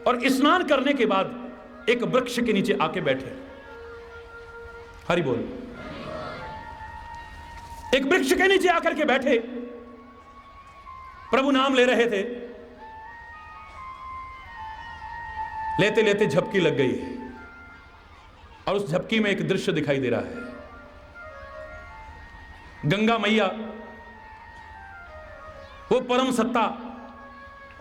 और स्नान करने के बाद एक वृक्ष के नीचे आके बैठे। हरि बोल। एक वृक्ष के नीचे आकर के बैठे, प्रभु नाम ले रहे थे, लेते लेते झपकी लग गई और उस झपकी में एक दृश्य दिखाई दे रहा है। गंगा मैया, वो परम सत्ता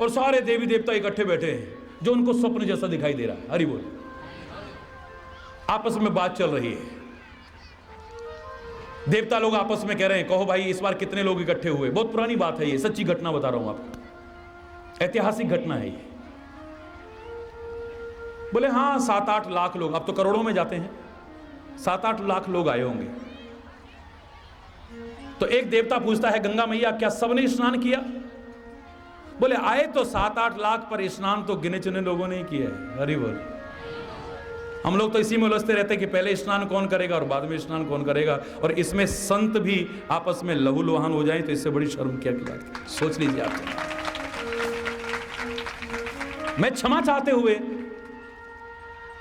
और सारे देवी देवता इकट्ठे बैठे हैं, जो उनको स्वप्न जैसा दिखाई दे रहा है। हरि बोल। आपस में बात चल रही है, देवता लोग आपस में कह रहे हैं, कहो भाई इस बार कितने लोग इकट्ठे हुए। बहुत पुरानी बात है, ये सच्ची घटना बता रहा हूं आपको, ऐतिहासिक घटना है ये। बोले हाँ 7-8 लाख लोग, अब तो करोड़ों में जाते हैं, 7-8 लाख लोग आए होंगे। तो एक देवता पूछता है, गंगा मैया क्या सबने स्नान किया? बोले आए तो 7-8 लाख, पर स्नान तो गिने चुने लोगों ने ही किया है। हरि बोल। हम लोग तो इसी में उलझते रहते हैं कि पहले स्नान कौन करेगा और बाद में स्नान कौन करेगा, और इसमें संत भी आपस में लहूलुहान हो जाए तो इससे बड़ी शर्म क्या की बात। सोच लीजिए आप। मैं क्षमा चाहते हुए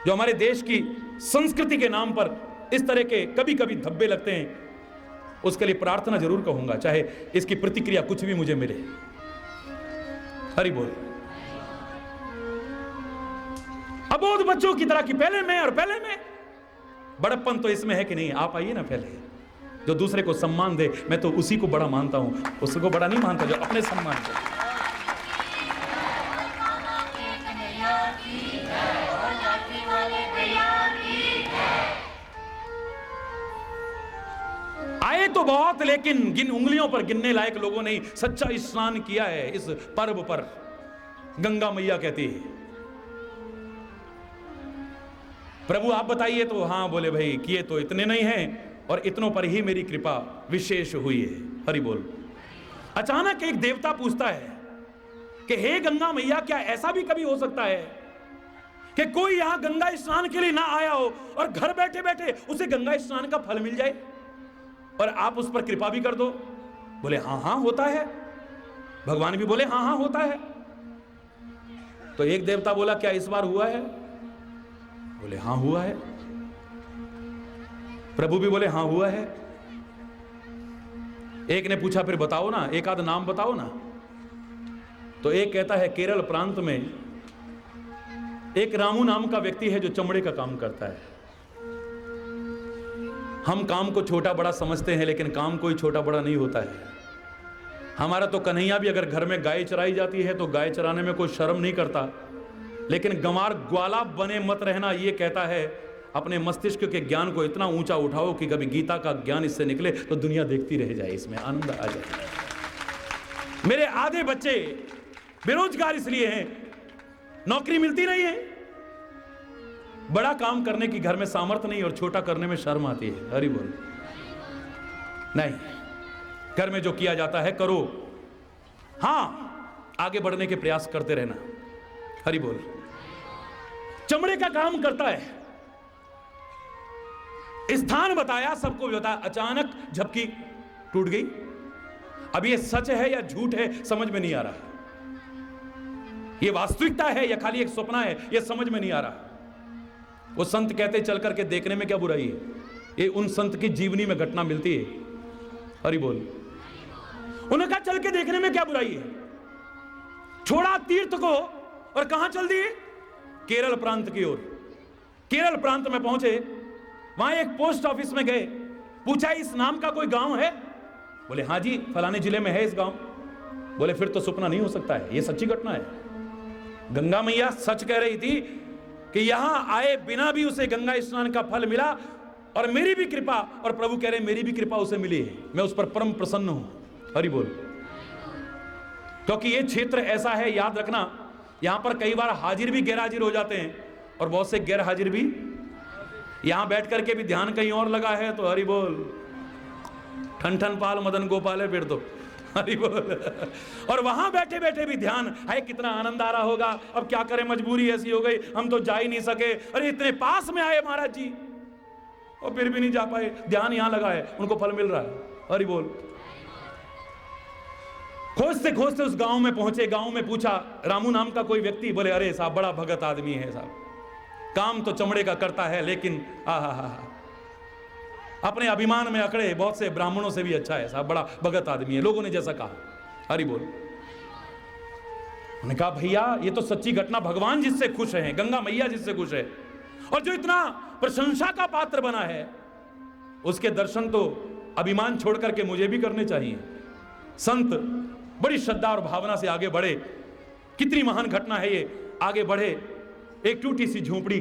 जो हमारे देश की संस्कृति के नाम पर इस तरह के कभी कभी धब्बे लगते हैं, उसके लिए प्रार्थना जरूर कहूंगा, चाहे इसकी प्रतिक्रिया कुछ भी मुझे मिले। हरि बोल। अबोध बच्चों की तरह की पहले मैं और पहले मैं, बड़प्पन तो इसमें है कि नहीं? आप आइए ना पहले। जो दूसरे को सम्मान दे, मैं तो उसी को बड़ा मानता हूं, उसको बड़ा नहीं मानता जो अपने सम्मान दे। आए तो बहुत, लेकिन गिन उंगलियों पर गिनने लायक लोगों ने सच्चा स्नान किया है इस पर्व पर। गंगा मैया कहती है, प्रभु आप बताइए। तो हाँ बोले भाई किए तो इतने नहीं हैं, और इतनों पर ही मेरी कृपा विशेष हुई है। हरि बोल। अचानक एक देवता पूछता है, कि हे गंगा मैया, क्या ऐसा भी कभी हो सकता है कि कोई यहां गंगा स्नान के लिए ना आया हो और घर बैठे बैठे उसे गंगा स्नान का फल मिल जाए और आप उस पर कृपा भी कर दो? बोले हां हां होता है। भगवान भी बोले हां हां होता है। तो एक देवता बोला क्या इस बार हुआ है? बोले हां हुआ है। प्रभु भी बोले हां हुआ है। एक ने पूछा फिर बताओ ना, एक आध नाम बताओ ना। तो एक कहता है केरल प्रांत में एक रामू नाम का व्यक्ति है जो चमड़े का काम करता है। हम काम को छोटा बड़ा समझते हैं, लेकिन काम कोई छोटा बड़ा नहीं होता है। हमारा तो कन्हैया भी अगर घर में गाय चराई जाती है तो गाय चराने में कोई शर्म नहीं करता, लेकिन गंवार ग्वाला बने मत रहना, ये कहता है अपने मस्तिष्क के ज्ञान को इतना ऊंचा उठाओ कि कभी गीता का ज्ञान इससे निकले तो दुनिया देखती रह जाए, इसमें आनंद आ जाए। मेरे आधे बच्चे बेरोजगार इसलिए हैं, नौकरी मिलती नहीं है, बड़ा काम करने की घर में सामर्थ्य नहीं और छोटा करने में शर्म आती है। हरि बोल। नहीं, घर में जो किया जाता है करो, हां आगे बढ़ने के प्रयास करते रहना। हरि बोल। चमड़े का काम करता है, स्थान बताया, सबको बताया, अचानक झपकी टूट गई। अब ये सच है या झूठ है समझ में नहीं आ रहा, ये वास्तविकता है या खाली एक सपना है ये समझ में नहीं आ रहा। वो संत कहते चल करके देखने में क्या बुराई है, ये उन संत की जीवनी में घटना मिलती है। हरि बोल। उन्होंने कहा चल के देखने में क्या बुराई है। छोड़ा तीर्थ को और कहां चल दिए? केरल प्रांत की ओर। केरल प्रांत में पहुंचे, वहां एक पोस्ट ऑफिस में गए, पूछा इस नाम का कोई गांव है? बोले हां जी फलाने जिले में है इस गांव। बोले फिर तो सपना नहीं हो सकता है, ये सच्ची घटना है। गंगा मैया सच कह रही थी कि यहां आए बिना भी उसे गंगा स्नान का फल मिला और मेरी भी कृपा, और प्रभु कह रहे मेरी भी कृपा उसे मिली है, मैं उस पर परम प्रसन्न हूं। हरि बोल। क्योंकि ये क्षेत्र ऐसा है, याद रखना, यहां पर कई बार हाजिर भी गैर हाजिर हो जाते हैं और बहुत से गैर हाजिर भी यहां बैठ करके भी ध्यान कहीं और लगा है। तो हरि बोल। ठन ठन पाल मदन गोपाल है फिर तो। हरि बोल। और वहां बैठे बैठे भी ध्यान है, कितना आनंद आ रहा होगा। अब क्या करें, मजबूरी ऐसी हो गई, हम तो जा ही नहीं सके। अरे इतने पास में आए महाराज जी और फिर भी नहीं जा पाए, ध्यान यहां लगा है, उनको फल मिल रहा है। हरि बोल। खोजते खोजते उस गांव में पहुंचे, गांव में पूछा रामू नाम का कोई व्यक्ति। बोले अरे साहब बड़ा भगत आदमी है साहब, काम तो चमड़े का करता है लेकिन अपने अभिमान में अकड़े, बहुत से ब्राह्मणों से भी अच्छा है साहब, बड़ा भगत आदमी है, लोगों ने जैसा कहा। हरि बोल। उन्होंने कहा भैया ये तो सच्ची घटना, भगवान जिससे खुश हैं, गंगा मैया जिससे खुश है और जो इतना प्रशंसा का पात्र बना है, उसके दर्शन तो अभिमान छोड़ करके मुझे भी करने चाहिए। संत बड़ी श्रद्धा और भावना से आगे बढ़े। कितनी महान घटना है ये। आगे बढ़े, एक टूटी सी झोपड़ी,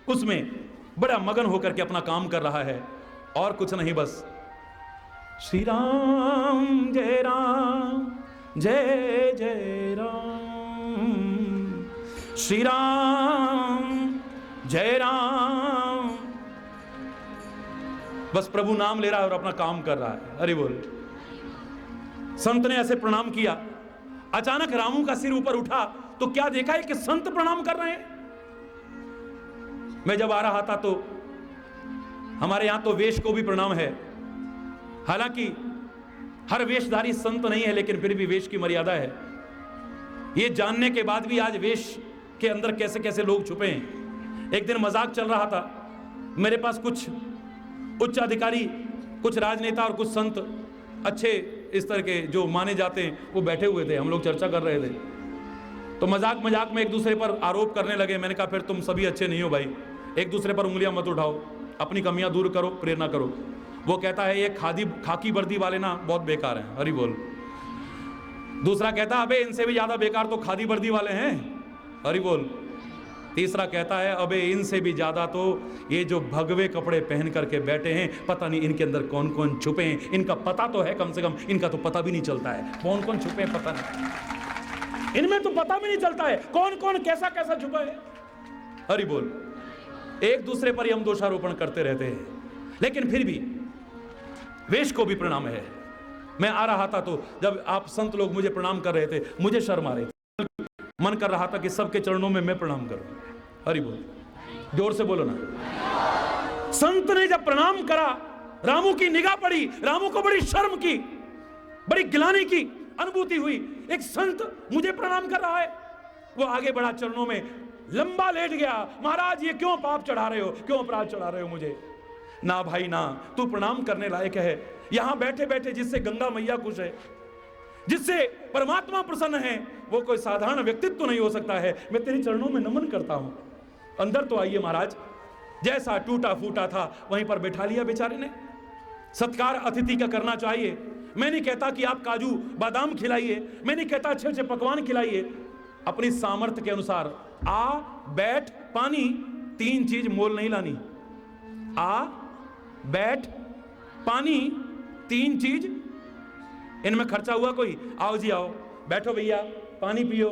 उसमें बड़ा मगन होकर के अपना काम कर रहा है और कुछ नहीं, बस श्री राम जय राम जय जय राम, श्री राम जय राम, बस प्रभु नाम ले रहा है और अपना काम कर रहा है। हरि बोल। संत ने ऐसे प्रणाम किया, अचानक रामू का सिर ऊपर उठा तो क्या देखा है कि संत प्रणाम कर रहे हैं। मैं जब आ रहा था तो हमारे यहां तो वेश को भी प्रणाम है, हालांकि हर वेशधारी संत नहीं है, लेकिन फिर भी वेश की मर्यादा है। ये जानने के बाद भी आज वेश के अंदर कैसे कैसे लोग छुपे हैं। एक दिन मजाक चल रहा था, मेरे पास कुछ उच्च अधिकारी, कुछ राजनेता और कुछ संत अच्छे इस तरह के जो माने जाते हैं वो बैठे हुए थे, हम लोग चर्चा कर रहे थे। तो मजाक मजाक में एक दूसरे पर आरोप करने लगे। मैंने कहा फिर तुम सभी अच्छे नहीं हो भाई, एक दूसरे पर उंगलियां मत उठाओ, अपनी कमियां दूर करो, प्रेरणा करो। वो कहता है ये खाकी वर्दी वाले ना बहुत बेकार हैं। हरि बोल। दूसरा कहता अबे इनसे भी ज्यादा बेकार तो खादी वर्दी वाले हैं। हरि बोल। तीसरा कहता है अबे इनसे भी ज्यादा तो ये जो भगवे कपड़े पहन करके बैठे हैं, पता नहीं इनके अंदर कौन कौन छुपे हैं, इनका पता तो है कम से कम, इनका तो पता भी नहीं चलता है कौन कौन छुपे हैं, पता नहीं, इनमें तो पता भी नहीं चलता है कौन कौन कैसा कैसा छुपा है। हरि बोल। एक दूसरे पर ही हम दोषारोपण करते रहते हैं, लेकिन फिर भी वेश को भी प्रणाम है। मैं आ रहा था तो जब आप संत लोग मुझे प्रणाम कर रहे थे, मुझे शर्म आ रही थी। मन कर रहा था कि सबके चरणों में मैं प्रणाम करूं। हरि बोल, जोर से बोलो ना। संत ने जब प्रणाम करा, रामू की निगाह पड़ी, रामू को बड़ी शर्म की, बड़ी गिलानी की अनुभूति हुई। एक संत मुझे प्रणाम कर रहा है। वो आगे बढ़ा, चरणों में लंबा लेट गया। महाराज ये क्यों पाप चढ़ा रहे हो, क्यों अपराध चढ़ा रहे हो मुझे? ना भाई ना, तू प्रणाम करने लायक है। यहां बैठे बैठे जिससे गंगा मैया खुश है, जिससे परमात्मा प्रसन्न है, वो कोई साधारण व्यक्तित्व तो नहीं हो सकता है। मैं तेरे चरणों में नमन करता हूं। अंदर तो आइए महाराज। जैसा टूटा फूटा था वहीं पर बैठा लिया बेचारे ने। सत्कार अतिथि का करना चाहिए। मैं नहीं कहता कि आप काजू बादाम खिलाइए, मैं नहीं कहता अच्छे अच्छे पकवान खिलाइए। अपनी सामर्थ्य के अनुसार आ बैठ पानी, तीन चीज मोल नहीं लानी। आ बैठ पानी, तीन चीज, इनमें खर्चा हुआ कोई? आओ जी आओ, बैठो भैया, पानी पियो,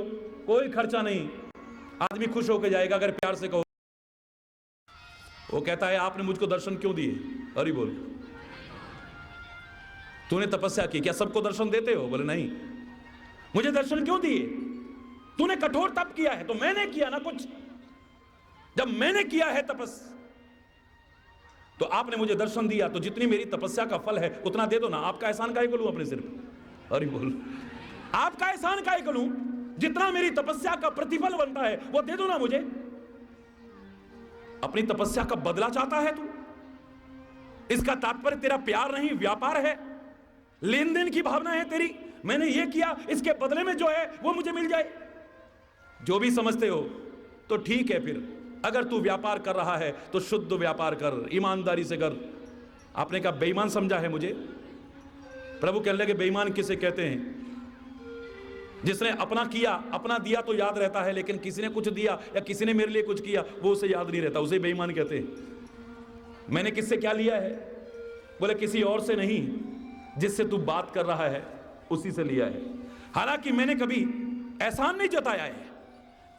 कोई खर्चा नहीं। आदमी खुश होकर जाएगा अगर प्यार से कहो। वो कहता है आपने मुझको दर्शन क्यों दिए? हरि बोल। तूने तपस्या की, क्या सबको दर्शन देते हो? बोले नहीं। मुझे दर्शन क्यों दिए? तूने कठोर तप किया है। तो मैंने किया ना कुछ। जब मैंने किया है तपस, तो आपने मुझे दर्शन दिया, तो जितनी मेरी तपस्या का फल है उतना दे दो ना। आपका एहसान काहे को लूं अपने सिर पे? हरि बोल। आपका एहसान काहे को लूं? जितना मेरी तपस्या का प्रतिफल बनता है वो दे दो ना मुझे। अपनी तपस्या का बदला चाहता है तू? इसका तात्पर्य तेरा प्यार नहीं, व्यापार है, लेन देन की भावना है तेरी। मैंने ये किया, इसके बदले में जो है वो मुझे मिल जाए। जो भी समझते हो तो ठीक है। फिर अगर तू व्यापार कर रहा है तो शुद्ध व्यापार कर, ईमानदारी से कर। आपने कहा बेईमान समझा है मुझे? प्रभु कहने लगे बेईमान किसे कहते हैं? जिसने अपना किया, अपना दिया तो याद रहता है, लेकिन किसी ने कुछ दिया या किसी ने मेरे लिए कुछ किया वो उसे याद नहीं रहता, उसे बेईमान कहते हैं। मैंने किससे क्या लिया है? बोले किसी और से नहीं, जिससे तू बात कर रहा है उसी से लिया है। हालांकि मैंने कभी एहसान नहीं जताया है,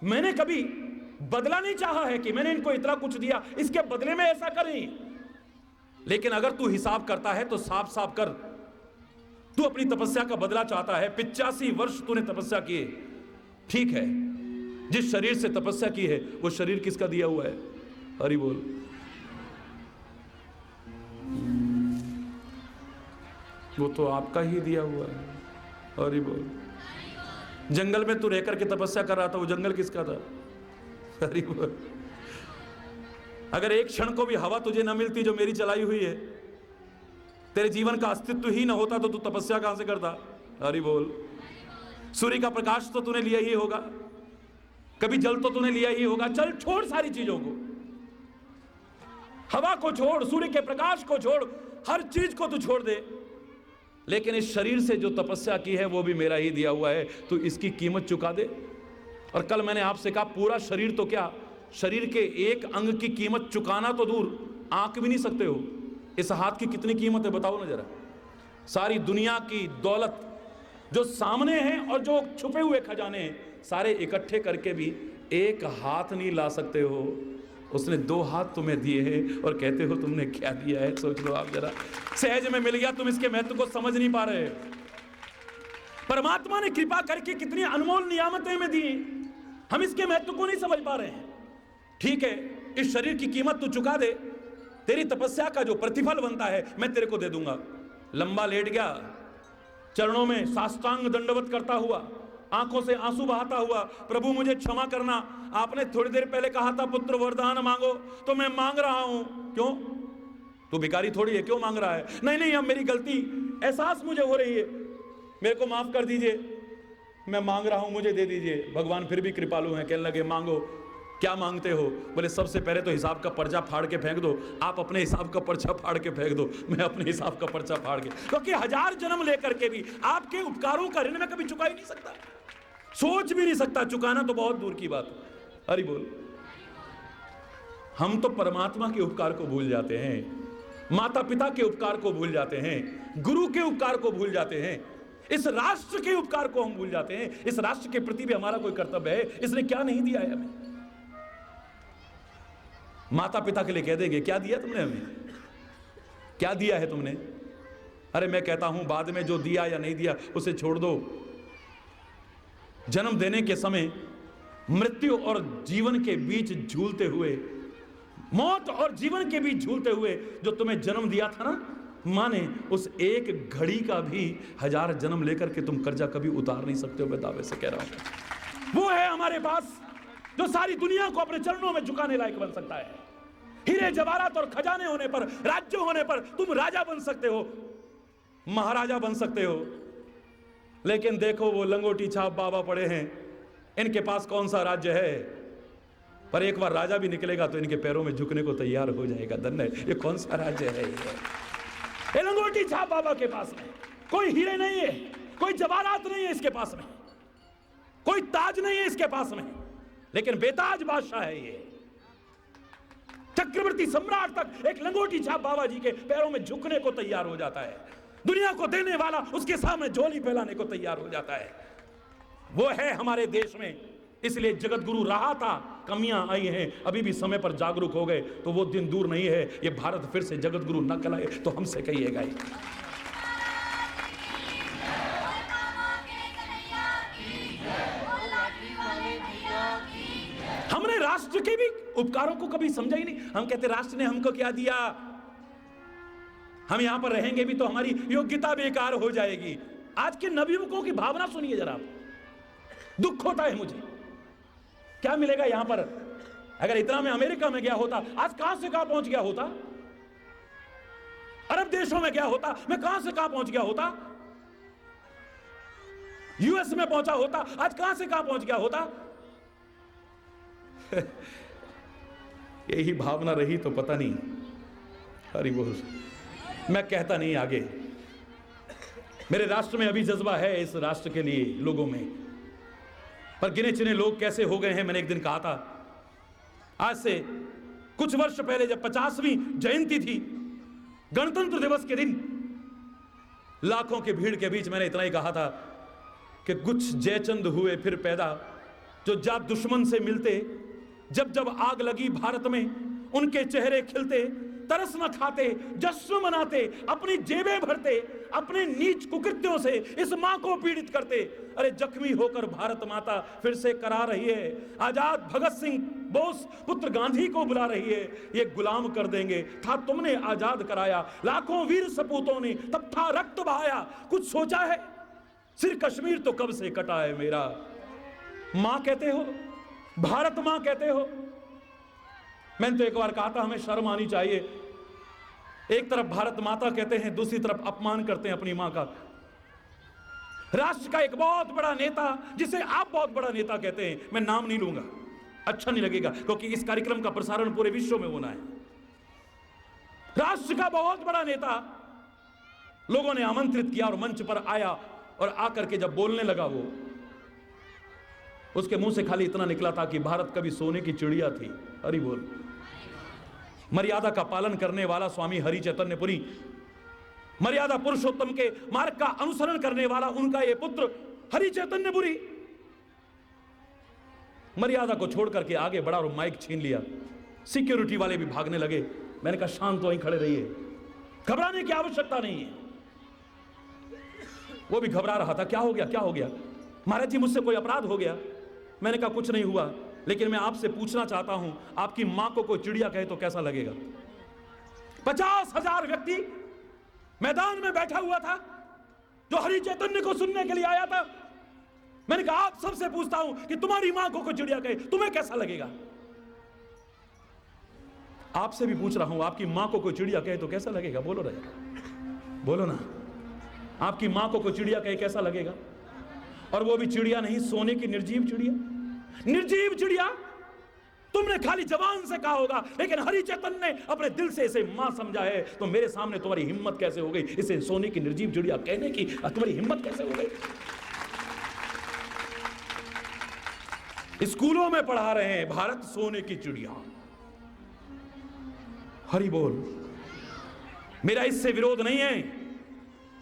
मैंने कभी बदला नहीं चाहा है कि मैंने इनको इतना कुछ दिया, इसके बदले में ऐसा करें। लेकिन अगर तू हिसाब करता है तो साफ साफ कर। तू अपनी तपस्या का बदला चाहता है। 85 वर्ष तूने तपस्या की है, ठीक है। जिस शरीर से तपस्या की है वो शरीर किसका दिया हुआ है? हरि बोल। वो तो आपका ही दिया हुआ है। हरि बोल। जंगल में तू रहकर के तपस्या कर रहा था, वो जंगल किसका था? हरि बोल। अगर एक क्षण को भी हवा तुझे न मिलती जो मेरी चलाई हुई है, तेरे जीवन का अस्तित्व ही न होता, तो तू तपस्या कहां से करता? हरि बोल। सूर्य का प्रकाश तो तूने लिया ही होगा, कभी जल तो तूने लिया ही होगा। चल छोड़ सारी चीजों को, हवा को छोड़, सूर्य के प्रकाश को छोड़, हर चीज को तू छोड़ दे। लेकिन इस शरीर से जो तपस्या की है वो भी मेरा ही दिया हुआ है, तू इसकी कीमत चुका दे। और कल मैंने आपसे कहा पूरा शरीर तो क्या, शरीर के एक अंग की कीमत चुकाना तो दूर, आंक भी नहीं सकते हो। इस हाथ की कितनी कीमत है बताओ ना जरा। सारी दुनिया की दौलत जो सामने है और जो छुपे हुए खजाने हैं, सारे इकट्ठे करके भी एक हाथ नहीं ला सकते हो। उसने 2 हाथ तुम्हें दिए हैं और कहते हो तुमने क्या दिया है। सोच लो आप जरा। सहज में मिल गया, तुम इसके महत्व को समझ नहीं पा रहे। परमात्मा ने कृपा करके कितनी अनमोल नियामतें में दी, हम इसके महत्व को नहीं समझ पा रहे हैं। ठीक है, इस शरीर की कीमत तू चुका दे, तेरी तपस्या का जो प्रतिफल बनता है मैं तेरे को दे दूंगा। लंबा लेट गया, चरणों में साष्टांग दंडवत करता हुआ, आंखों से आंसू बहाता हुआ, प्रभु मुझे क्षमा करना, आपने थोड़ी देर पहले कहा था पुत्र वरदान मांगो, तो मैं मांग रहा हूं। क्यों? तू भिखारी थोड़ी है, क्यों मांग रहा है? नहीं नहीं, अब मेरी गलती एहसास मुझे हो रही है, मेरे को माफ कर दीजिए, मैं मांग रहा हूं, मुझे दे दीजिए। भगवान फिर भी कृपालु हैं, कहने लगे मांगो। क्या मांगते हो? बोले सबसे पहले तो हिसाब का पर्चा फाड़ के फेंक दो। आप अपने हिसाब का पर्चा फाड़ के फेंक दो, मैं अपने हिसाब का पर्चा फाड़ के, क्योंकि 1000 जन्म लेकर के भी आपके उपकारों का ऋण मैं कभी चुका ही नहीं सकता, सोच भी नहीं सकता, चुकाना तो बहुत दूर की बात। हरि बोल। हम तो परमात्मा के उपकार को भूल जाते हैं, माता पिता के उपकार को भूल जाते हैं, गुरु के उपकार को भूल जाते हैं, इस राष्ट्र के उपकार को हम भूल जाते हैं। इस राष्ट्र के प्रति भी हमारा कोई कर्तव्य है। इसने क्या नहीं दिया है हमें? माता पिता के लिए कह देंगे क्या दिया तुमने हमें, क्या दिया है तुमने? अरे मैं कहता हूं बाद में जो दिया या नहीं दिया उसे छोड़ दो। जन्म देने के समय मृत्यु और जीवन के बीच झूलते हुए, मौत और जीवन के बीच झूलते हुए जो तुम्हें जन्म दिया था ना, मां ने, उस एक घड़ी का भी 1000 जन्म लेकर के तुम कर्जा कभी उतार नहीं सकते हो। मैं दावे से कह रहा हूं, वो है हमारे पास जो सारी दुनिया को अपने चरणों में झुकाने लायक बन सकता है। हीरे जवाहरात और खजाने होने पर, राज्य होने पर तुम राजा बन सकते हो, महाराजा बन सकते हो, लेकिन देखो वो लंगोटी छाप बाबा पड़े हैं, इनके पास कौन सा राज्य है? पर एक बार राजा भी निकलेगा तो इनके पैरों में झुकने को तैयार हो जाएगा। धन्य, ये कौन सा राज्य है? ये लंगोटी छाप बाबा के पास में कोई हीरे नहीं है, कोई जवाहरात नहीं है इसके पास में, कोई ताज नहीं है इसके पास में, लेकिन बेताज बादशाह है ये। चक्रवर्ती सम्राट तक एक लंगोटी छाप बाबा जी के पैरों में झुकने को तैयार हो जाता है। दुनिया को देने वाला उसके सामने झोली फैलाने को तैयार हो जाता है। वो है हमारे देश में। इसलिए जगत गुरु रहा था, कमियां आई हैं, अभी भी समय पर जागरूक हो गए तो वो दिन दूर नहीं है। ये भारत फिर से जगत गुरु न कहलाए तो हमसे कहिएगा ही। हमने राष्ट्र के भी उपकारों को कभी समझा ही नहीं। हम कहते राष्ट्र ने हमको क्या दिया, हम यहां पर रहेंगे भी तो हमारी योग्यता बेकार हो जाएगी। आज के नवयुवकों की भावना सुनिए जरा, दुख होता है मुझे। क्या मिलेगा यहां पर? अगर इतना मैं अमेरिका में गया होता, आज कहां से कहां पहुंच गया होता। अरब देशों में गया होता, मैं कहां से कहां पहुंच गया होता। यूएस में पहुंचा होता, आज कहां से कहां पहुंच गया होता। यही भावना रही तो पता नहीं। हरि बोल। मैं कहता नहीं आगे। मेरे राष्ट्र में अभी जज्बा है इस राष्ट्र के लिए लोगों में, पर गिने चुने लोग कैसे हो गए हैं। मैंने एक दिन कहा था, आज से कुछ वर्ष पहले जब 50वीं जयंती थी, गणतंत्र दिवस के दिन, लाखों की भीड़ के बीच मैंने इतना ही कहा था कि कुछ जयचंद हुए फिर पैदा, जो जात दुश्मन से मिलते। जब जब आग लगी भारत में, उनके चेहरे खिलते, तरस न खाते, जश्न मनाते, अपनी जेबें भरते, अपने नीच कुकृत्यों से इस मां को पीड़ित करते। अरे जख्मी होकर भारत माता फिर से करा रही है, आजाद भगत सिंह बोस पुत्र गांधी को बुला रही है, ये गुलाम कर देंगे। था तुमने आजाद कराया, लाखों वीर सपूतों ने तब था रक्त बहाया। कुछ सोचा है? सिर कश्मीर तो कब से कटा है मेरा। मां कहते हो, भारत मां कहते हो। मैंने तो एक बार कहा था, हमें शर्म आनी चाहिए। एक तरफ भारत माता कहते हैं, दूसरी तरफ अपमान करते हैं अपनी मां का। राष्ट्र का एक बहुत बड़ा नेता, जिसे आप बहुत बड़ा नेता कहते हैं, मैं नाम नहीं लूंगा, अच्छा नहीं लगेगा, क्योंकि इस कार्यक्रम का प्रसारण पूरे विश्व में होना है। राष्ट्र का बहुत बड़ा नेता लोगों ने आमंत्रित किया और मंच पर आया, और आकर के जब बोलने लगा, वो उसके मुंह से खाली इतना निकला था कि भारत कभी सोने की चिड़िया थी। हरि बोल। मर्यादा का पालन करने वाला स्वामी हरि चैतन्यपुरी, मर्यादा पुरुषोत्तम के मार्ग का अनुसरण करने वाला उनका ये पुत्र हरि चैतन्यपुरी मर्यादा को छोड़ करके आगे बढ़ा और माइक छीन लिया। सिक्योरिटी वाले भी भागने लगे। मैंने कहा शांत वहीं खड़े रहिए, घबराने की आवश्यकता नहीं है। वो भी घबरा रहा था, क्या हो गया, क्या हो गया महाराज जी, मुझसे कोई अपराध हो गया। मैंने कहा कुछ नहीं हुआ, लेकिन मैं आपसे पूछना चाहता हूं, आपकी मां को कोई चिड़िया कहे तो कैसा लगेगा। 50,000 व्यक्ति मैदान में बैठा हुआ था जो हरि चैतन्य को सुनने के लिए आया था। मैंने कहा आप सबसे पूछता हूं कि तुम्हारी मां को कोई चिड़िया कहे तुम्हें कैसा लगेगा। आपसे भी पूछ रहा हूं, आपकी मां को कोई चिड़िया कहे तो कैसा लगेगा। बोलो राजा, बोलो ना, आपकी मां को कोई चिड़िया कहे कैसा लगेगा। और वो भी चिड़िया नहीं, सोने की निर्जीव चिड़िया। निर्जीव चिड़िया तुमने खाली जबान से कहा होगा, लेकिन हरि चैतन्य ने अपने दिल से इसे मां समझा है। तो मेरे सामने तुम्हारी हिम्मत कैसे हो गई इसे सोने की निर्जीव चिड़िया कहने की? तुम्हारी हिम्मत कैसे हो गई? स्कूलों में पढ़ा रहे हैं भारत सोने की चिड़िया। हरि बोल। मेरा इससे विरोध नहीं है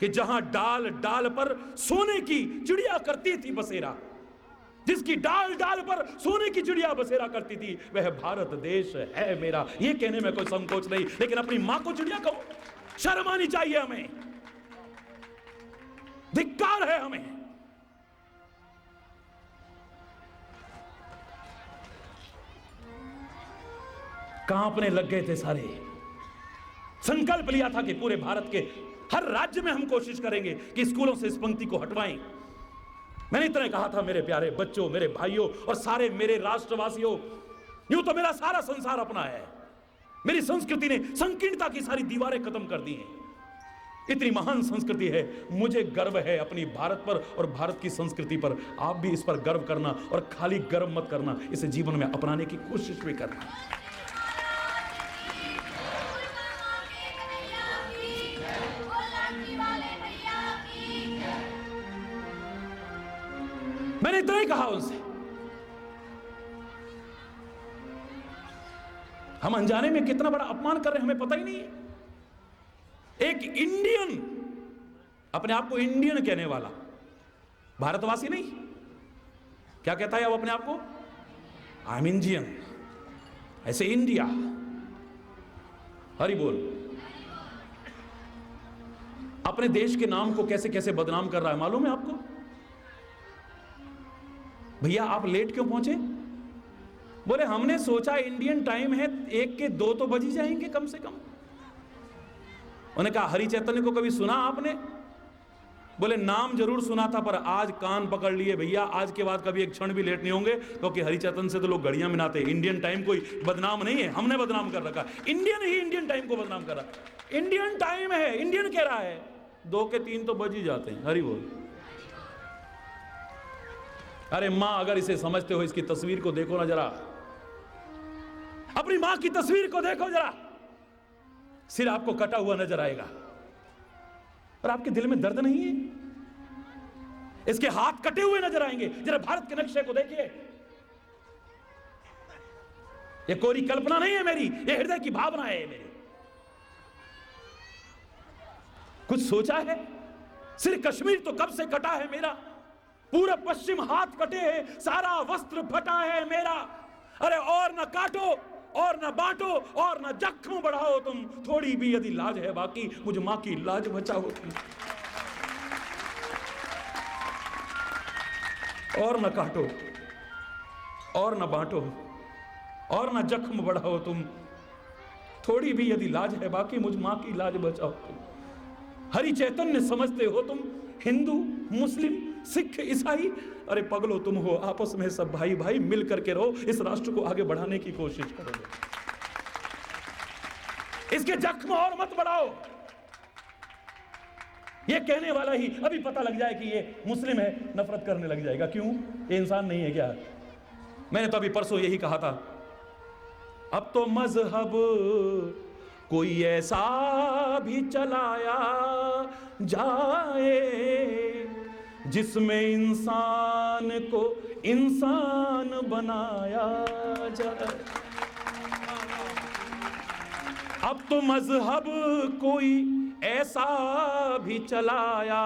कि जहां डाल डाल पर सोने की चिड़िया करती थी बसेरा, जिसकी डाल डाल पर सोने की चिड़िया बसेरा करती थी, वह भारत देश है मेरा। यह कहने में कोई संकोच नहीं, लेकिन अपनी मां को चिड़िया कहो, शर्म आनी चाहिए हमें, धिक्कार है हमें। कांपने लग गए थे सारे। संकल्प लिया था कि पूरे भारत के हर राज्य में हम कोशिश करेंगे कि स्कूलों से इस पंक्ति को हटवाएं। मैंने इतना कहा था, मेरे प्यारे बच्चों, मेरे भाइयों और सारे मेरे राष्ट्रवासियों, यूं तो मेरा सारा संसार अपना है। मेरी संस्कृति ने संकीर्णता की सारी दीवारें खत्म कर दी हैं। इतनी महान संस्कृति है, मुझे गर्व है अपनी भारत पर और भारत की संस्कृति पर। आप भी इस पर गर्व करना और खाली गर्व मत करना, इसे जीवन में अपनाने की कोशिश भी करना। मैंने इतना ही कहा उनसे। हम अनजाने में कितना बड़ा अपमान कर रहे हैं हमें पता ही नहीं है। एक इंडियन, अपने आप को इंडियन कहने वाला, भारतवासी नहीं, क्या कहता है अब अपने आप को? आई एम इंडियन, ऐसे इंडिया, हरि बोल। अपने देश के नाम को कैसे कैसे बदनाम कर रहा है मालूम है आपको? भैया आप लेट क्यों पहुंचे? बोले हमने सोचा इंडियन टाइम है, 1 के 2 तो बज ही जाएंगे कम से कम। उन्होंने कहा हरि चैतन्य को कभी सुना आपने? बोले नाम जरूर सुना था, पर आज कान पकड़ लिए भैया, आज के बाद कभी एक क्षण भी लेट नहीं होंगे, क्योंकि हरि चैतन्य से तो लोग घड़ियां मिलाते। इंडियन टाइम कोई बदनाम नहीं है, हमने बदनाम कर रखा। इंडियन ही इंडियन टाइम को बदनाम कर रहा। इंडियन टाइम है, इंडियन कह रहा है, 2 के 3 तो बज ही जाते हैं। हरि बोल। अरे मां, अगर इसे समझते हो, इसकी तस्वीर को देखो ना जरा, अपनी मां की तस्वीर को देखो जरा, सिर आपको कटा हुआ नजर आएगा और आपके दिल में दर्द नहीं है? इसके हाथ कटे हुए नजर आएंगे। जरा भारत के नक्शे को देखिए, यह कोरी कल्पना नहीं है मेरी, यह हृदय की भावना है मेरी। कुछ सोचा है? सिर कश्मीर तो कब से कटा है मेरा, पूरा पश्चिम हाथ कटे हैं, सारा वस्त्र फटा है मेरा। अरे और न काटो और न बांटो और न जख्म बढ़ाओ तुम, थोड़ी भी यदि लाज है बाकी, मुझ मां की लाज बचाओ तुम। और न काटो और न बांटो और न जख्म बढ़ाओ तुम, थोड़ी भी यदि लाज है बाकी, मुझ मां की लाज बचाओ तुम। हरि चैतन्य समझते हो तुम, हिंदू मुस्लिम सिख ईसाई, अरे पगलो तुम हो, आपस में सब भाई भाई मिल करके रहो, इस राष्ट्र को आगे बढ़ाने की कोशिश करोगे। इसके जख्म और मत बढ़ाओ। ये कहने वाला ही अभी पता लग जाए कि ये मुस्लिम है, नफरत करने लग जाएगा। क्यों? ये इंसान नहीं है क्या? मैंने तो अभी परसों यही कहा था, अब तो मजहब कोई ऐसा भी चलाया जाए जिसमें इंसान को इंसान बनाया जाए। अब तो मजहब कोई ऐसा भी चलाया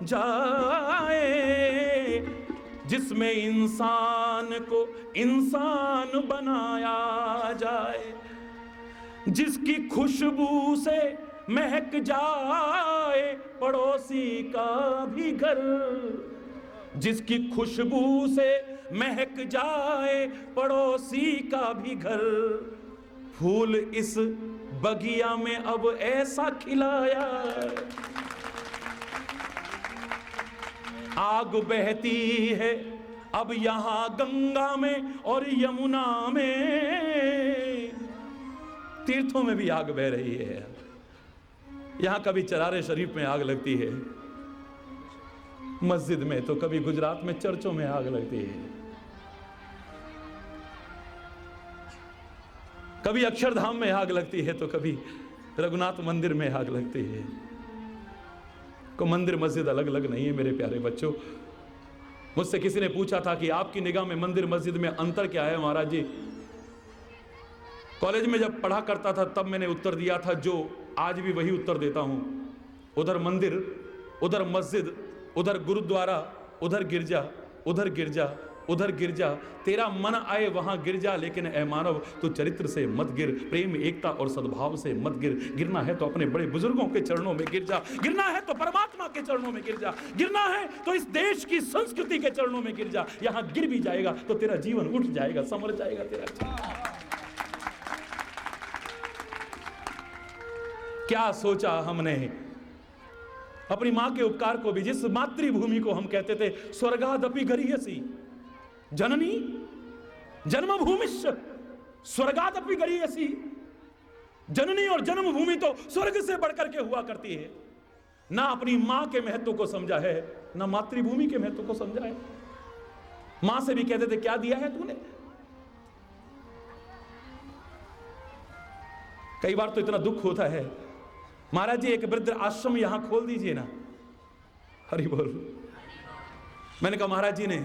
जाए जिसमें इंसान को इंसान बनाया जाए, जिसकी खुशबू से महक जाए पड़ोसी का भी घर, जिसकी खुशबू से महक जाए पड़ोसी का भी घर। फूल इस बगिया में अब ऐसा खिलाया, आग बहती है अब यहां गंगा में और यमुना में, तीर्थों में भी आग बह रही है। यहां कभी चरारे शरीफ में आग लगती है, मस्जिद में, तो कभी गुजरात में चर्चों में आग लगती है, कभी अक्षरधाम में आग लगती है, तो कभी रघुनाथ मंदिर में आग लगती है। को मंदिर मस्जिद अलग अलग नहीं है मेरे प्यारे बच्चों। मुझसे किसी ने पूछा था कि आपकी निगाह में मंदिर मस्जिद में अंतर क्या है महाराज जी। कॉलेज में जब पढ़ा करता था तब मैंने उत्तर दिया था जो आज भी वही उत्तर देता हूं, उधर मंदिर, उधर मस्जिद, उधर गुरुद्वारा, उधर गिरजा, उधर गिरजा, उधर गिरजा, तेरा मन आए वहां गिर जा, लेकिन ऐ मानव तू चरित्र से मत गिर, प्रेम एकता और सद्भाव से मत गिर। गिरना है तो अपने बड़े बुजुर्गों के चरणों में गिर जा, गिरना है तो परमात्मा के चरणों में गिर जा, गिरना है तो इस देश की संस्कृति के चरणों में गिर जा। यहां गिर भी जाएगा तो तेरा जीवन उठ जाएगा, संवर जाएगा तेरा। क्या सोचा हमने अपनी मां के उपकार को भी, जिस मातृभूमि को हम कहते थे स्वर्गादपि गरीयसी, जननी जन्मभूमिश्च स्वर्गादपि गरीयसी। जननी और जन्मभूमि तो स्वर्ग से बढ़कर के हुआ करती है। ना अपनी मां के महत्व को समझा है, ना मातृभूमि के महत्व को समझा है। मां से भी कहते थे क्या दिया है तूने। कई बार तो इतना दुख होता है, महाराज जी एक वृद्ध आश्रम यहां खोल दीजिए ना। हरि बोल। मैंने कहा महाराज जी ने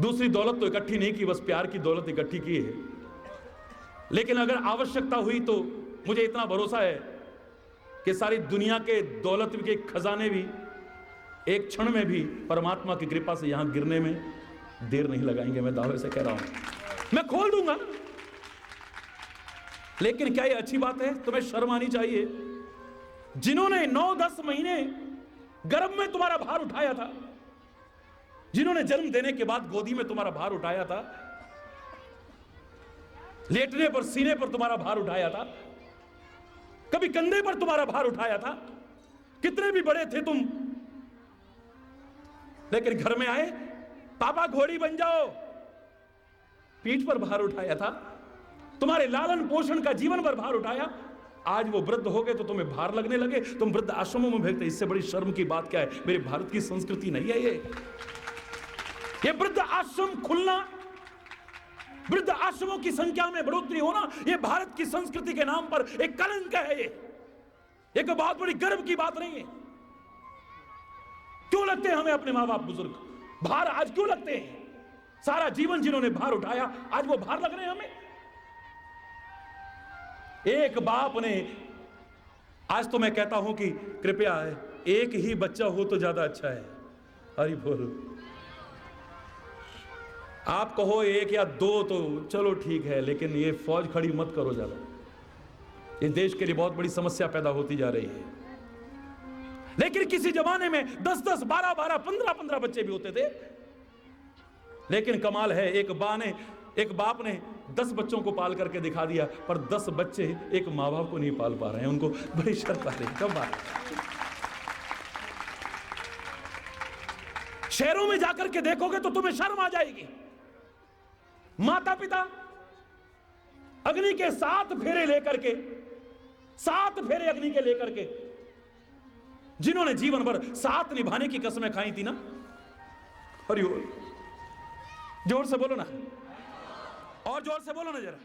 दूसरी दौलत तो इकट्ठी नहीं की, बस प्यार की दौलत इकट्ठी की है। लेकिन अगर आवश्यकता हुई तो मुझे इतना भरोसा है कि सारी दुनिया के दौलत के खजाने भी एक क्षण में भी परमात्मा की कृपा से यहां गिरने में देर नहीं लगाएंगे। मैं दावे से कह रहा हूं, मैं खोल दूंगा। लेकिन क्या ये अच्छी बात है? तुम्हें शर्म आनी चाहिए। जिन्होंने 9-10 महीने गर्भ में तुम्हारा भार उठाया था, जिन्होंने जन्म देने के बाद गोदी में तुम्हारा भार उठाया था, लेटने पर सीने पर तुम्हारा भार उठाया था, कभी कंधे पर तुम्हारा भार उठाया था, कितने भी बड़े थे तुम, लेकिन घर में आए पापा घोड़ी बन जाओ, पीठ पर भार उठाया था, तुम्हारे लालन पोषण का जीवन भर भार उठाया। आज वो वृद्ध हो गए तो तुम्हें भार लगने लगे, तुम वृद्ध आश्रमों में भेजते। इससे बड़ी शर्म की बात क्या है? मेरे भारत की संस्कृति नहीं है ये वृद्ध आश्रम खुलना, वृद्ध आश्रमों की संख्या में बढ़ोतरी होना, ये भारत की संस्कृति के नाम पर एक कलंक है। ये कोई बहुत बड़ी गर्व की बात नहीं है। क्यों लगते हैं हमें अपने मां बाप बुजुर्ग भार? आज क्यों लगते हैं? सारा जीवन जिन्होंने भार उठाया, आज वो भार लग रहे हैं हमें। एक बाप ने, आज तो मैं कहता हूं कि कृपया एक ही बच्चा हो तो ज्यादा अच्छा है। हरि बोल। आप कहो 1 या 2 तो चलो ठीक है, लेकिन ये फौज खड़ी मत करो ज्यादा। ये देश के लिए बहुत बड़ी समस्या पैदा होती जा रही है। लेकिन किसी जमाने में 10-10, 12-12, 15-15 बच्चे भी होते थे। लेकिन कमाल है, एक बाप ने 10 बच्चों को पाल करके दिखा दिया, पर 10 बच्चे एक माँ बाप को नहीं पाल पा रहे हैं। उनको बड़ी शर्म आ रही है। कब बात? शहरों में जाकर के देखोगे तो तुम्हें शर्म आ जाएगी। माता पिता अग्नि के 7 फेरे लेकर के, 7 फेरे अग्नि के लेकर के, जिन्होंने जीवन भर 7 निभाने की कसमें खाई थी ना। हरि बोल। जोर से बोलो ना, और जोर से बोलो ना जरा।